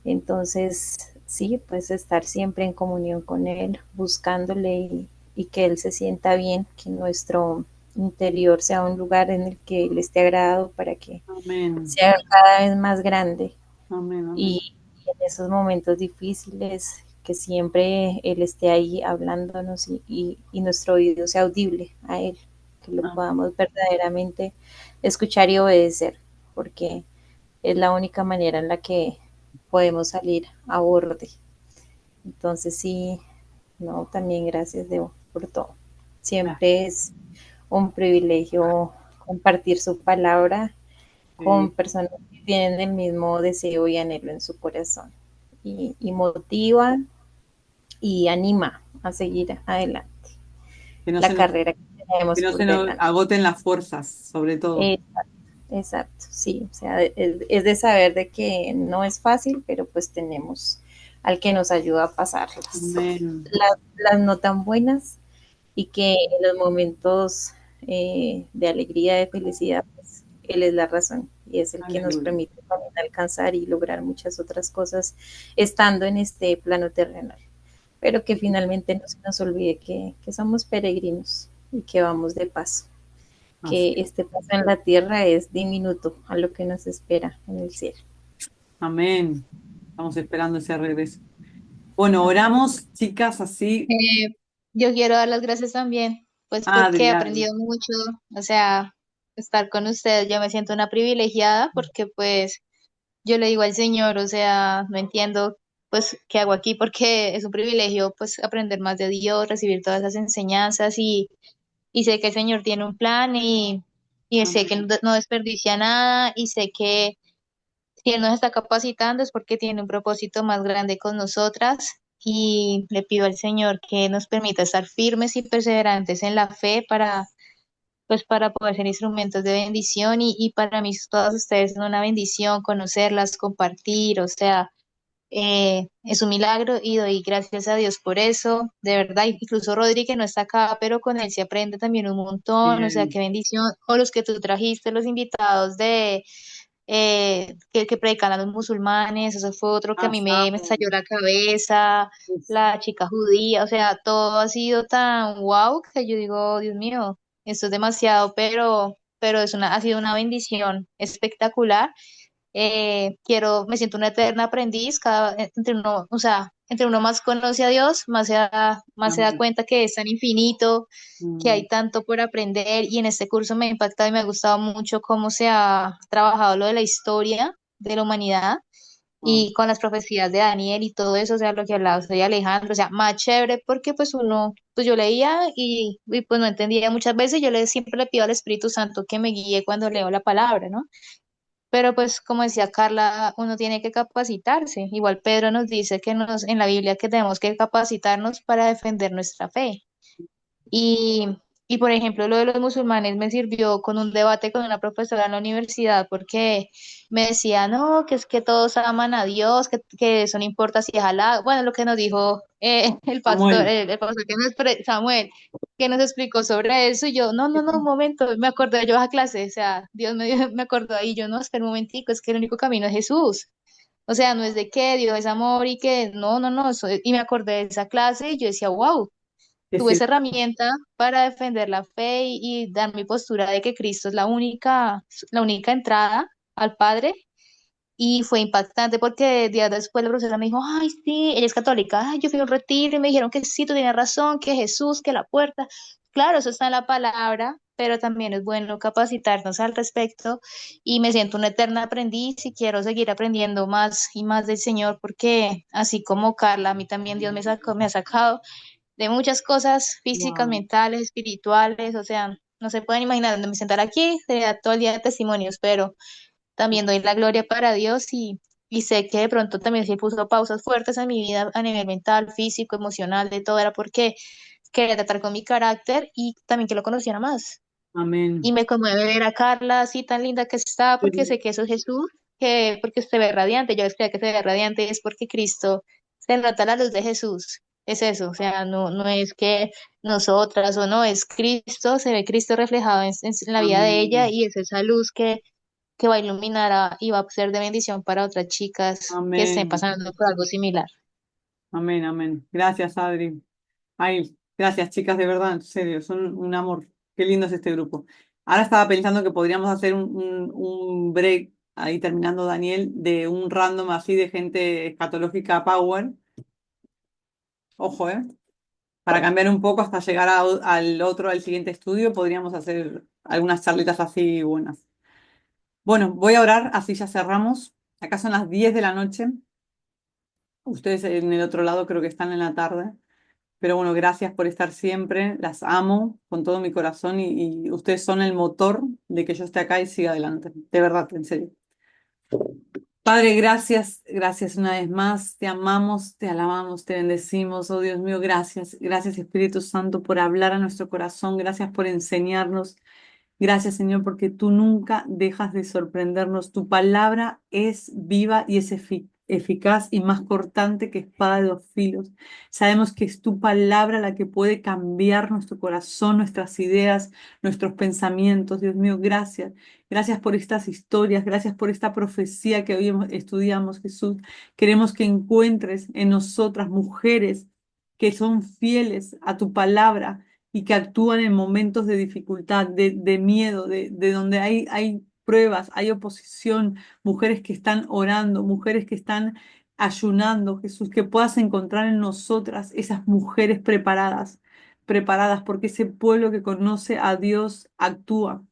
Entonces, sí, pues estar siempre en comunión con Él, buscándole y que Él se sienta bien, que nuestro interior sea un lugar en el que Él esté agradado para que Amén. sea cada vez más grande Amén, amén. y en esos momentos difíciles que siempre Él esté ahí hablándonos y nuestro oído sea audible a Él, que lo Amén. podamos verdaderamente escuchar y obedecer, porque es la única manera en la que podemos salir a borde. Entonces sí, no, también gracias Debo por todo. Gracias. Siempre es un privilegio compartir su palabra con Sí. personas que tienen el mismo deseo y anhelo en su corazón. Y motiva y anima a seguir adelante Que no la se nos, carrera que que tenemos no por se nos delante. agoten las fuerzas, sobre todo. Exacto, exacto, sí, o sea, es de saber de que no es fácil, pero pues tenemos al que nos ayuda a pasarlas. Amén. Las no tan buenas, y que en los momentos de alegría, de felicidad, pues Él es la razón y es el que nos Aleluya. permite también alcanzar y lograr muchas otras cosas estando en este plano terrenal. Pero que finalmente no se nos olvide que somos peregrinos y que vamos de paso, Así que es. este paso en la tierra es diminuto a lo que nos espera en el cielo. Amén. Estamos esperando ese regreso. Bueno, oramos, chicas, así. Yo quiero dar las gracias también, pues porque he Adrián. aprendido mucho, o sea, estar con ustedes, yo me siento una privilegiada porque pues yo le digo al Señor, o sea, no entiendo pues qué hago aquí porque es un privilegio pues aprender más de Dios, recibir todas las enseñanzas y sé que el Señor tiene un plan y sé que Amén. no desperdicia nada y sé que si Él nos está capacitando es porque tiene un propósito más grande con nosotras y le pido al Señor que nos permita estar firmes y perseverantes en la fe para, pues, para poder ser instrumentos de bendición y para mí todas ustedes son una bendición conocerlas, compartir, o sea, es un milagro y doy gracias a Dios por eso, de verdad, incluso Rodri que no está acá, pero con él se aprende también un montón, o sea, Bien. qué bendición, o los que tú trajiste, los invitados de que predican a los musulmanes, eso fue otro que a mí me Pasamos. estalló la cabeza, la chica judía, o sea, todo ha sido tan wow que yo digo, Dios mío, esto es demasiado, pero ha sido una bendición espectacular. Me siento una eterna aprendiz, entre uno, o sea, entre uno más conoce a Dios, más se da Amén. cuenta que es tan infinito, que Mm, hay tanto por aprender y en este curso me ha impactado y me ha gustado mucho cómo se ha trabajado lo de la historia de la humanidad wow. y con las profecías de Daniel y todo eso, o sea, lo que hablaba usted de Alejandro, o sea, más chévere porque pues uno, pues yo leía y pues no entendía muchas veces, siempre le pido al Espíritu Santo que me guíe cuando leo la palabra, ¿no? Pero pues como decía Carla, uno tiene que capacitarse. Igual Pedro nos dice en la Biblia que tenemos que capacitarnos para defender nuestra fe. Y, y por ejemplo, lo de los musulmanes me sirvió con un debate con una profesora en la universidad porque me decía, no, que es que todos aman a Dios, que eso no importa si es Alá. Bueno, lo que nos dijo Samuel. el pastor Samuel, que nos explicó sobre eso. Y yo, no, un momento, me acordé yo a clase, o sea, Dios me acordó ahí, yo no, espera un momentico, es que el único camino es Jesús. O sea, no es de que Dios es amor y que no, y me acordé de esa clase y yo decía, wow, Que tuve sí. esa herramienta para defender la fe y dar mi postura de que Cristo es la única entrada al Padre. Y fue impactante porque días después la profesora me dijo, ay, sí, ella es católica, ay, yo fui a un retiro y me dijeron que sí, tú tienes razón, que Jesús, que la puerta. Claro, eso está en la palabra, pero también es bueno capacitarnos al respecto y me siento una eterna aprendiz y quiero seguir aprendiendo más y más del Señor porque así como Carla, a mí también Dios me ha sacado de muchas cosas físicas, Wow. mentales, espirituales, o sea, no se pueden imaginar dónde me sentar aquí, sería todo el día de testimonios, pero también doy la gloria para Dios y sé que de pronto también se puso pausas fuertes en mi vida a nivel mental, físico, emocional, de todo, era porque quería tratar con mi carácter y también que lo conociera más. Y Amén. me conmueve ver a Carla así tan linda que está, porque sé que eso es Jesús, que porque se ve radiante, yo decía que se ve radiante, es porque Cristo se nota la luz de Jesús. Es eso, o sea, no es que nosotras o no, es Cristo, se ve Cristo reflejado en la vida de ella Amén. y es esa luz que va a iluminar y va a ser de bendición para otras chicas que estén Amén. pasando por algo similar. Amén. Amén. Gracias, Adri. Ay, gracias, chicas, de verdad, en serio, son un amor. Qué lindo es este grupo. Ahora estaba pensando que podríamos hacer un break, ahí terminando, Daniel, de un random así de gente escatológica power. Ojo, ¿eh? Para cambiar un poco hasta llegar al siguiente estudio, podríamos hacer algunas charlitas así buenas. Bueno, voy a orar, así ya cerramos. Acá son las 10 de la noche. Ustedes en el otro lado creo que están en la tarde. Pero bueno, gracias por estar siempre. Las amo con todo mi corazón y ustedes son el motor de que yo esté acá y siga adelante. De verdad, en serio. Padre, gracias, gracias una vez más. Te amamos, te alabamos, te bendecimos. Oh Dios mío, gracias. Gracias Espíritu Santo por hablar a nuestro corazón. Gracias por enseñarnos. Gracias Señor porque tú nunca dejas de sorprendernos. Tu palabra es viva y es eficaz y más cortante que espada de dos filos. Sabemos que es tu palabra la que puede cambiar nuestro corazón, nuestras ideas, nuestros pensamientos. Dios mío, gracias. Gracias por estas historias, gracias por esta profecía que hoy estudiamos, Jesús. Queremos que encuentres en nosotras mujeres que son fieles a tu palabra y que actúan en momentos de dificultad, de miedo, de donde hay pruebas, hay oposición, mujeres que están orando, mujeres que están ayunando, Jesús, que puedas encontrar en nosotras esas mujeres preparadas, preparadas, porque ese pueblo que conoce a Dios actúa.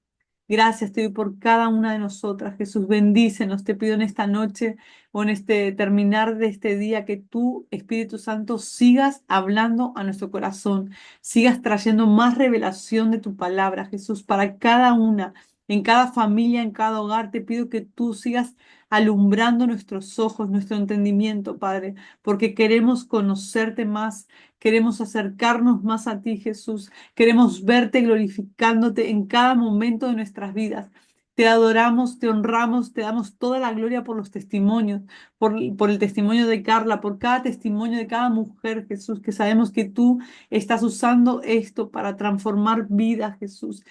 Gracias te doy por cada una de nosotras. Jesús, bendícenos. Te pido en esta noche o en este terminar de este día que tú, Espíritu Santo, sigas hablando a nuestro corazón, sigas trayendo más revelación de tu palabra, Jesús, para cada una, en cada familia, en cada hogar. Te pido que tú sigas alumbrando nuestros ojos, nuestro entendimiento, Padre, porque queremos conocerte más, queremos acercarnos más a ti, Jesús. Queremos verte glorificándote en cada momento de nuestras vidas. Te adoramos, te honramos, te damos toda la gloria por los testimonios, por el testimonio de Carla, por cada testimonio de cada mujer, Jesús, que sabemos que tú estás usando esto para transformar vidas, Jesús.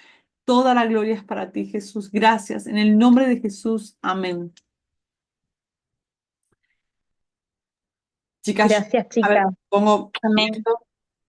Toda la gloria es para ti, Jesús. Gracias. En el nombre de Jesús. Amén. Chicas, Gracias, a ver, chica. pongo Amén. esto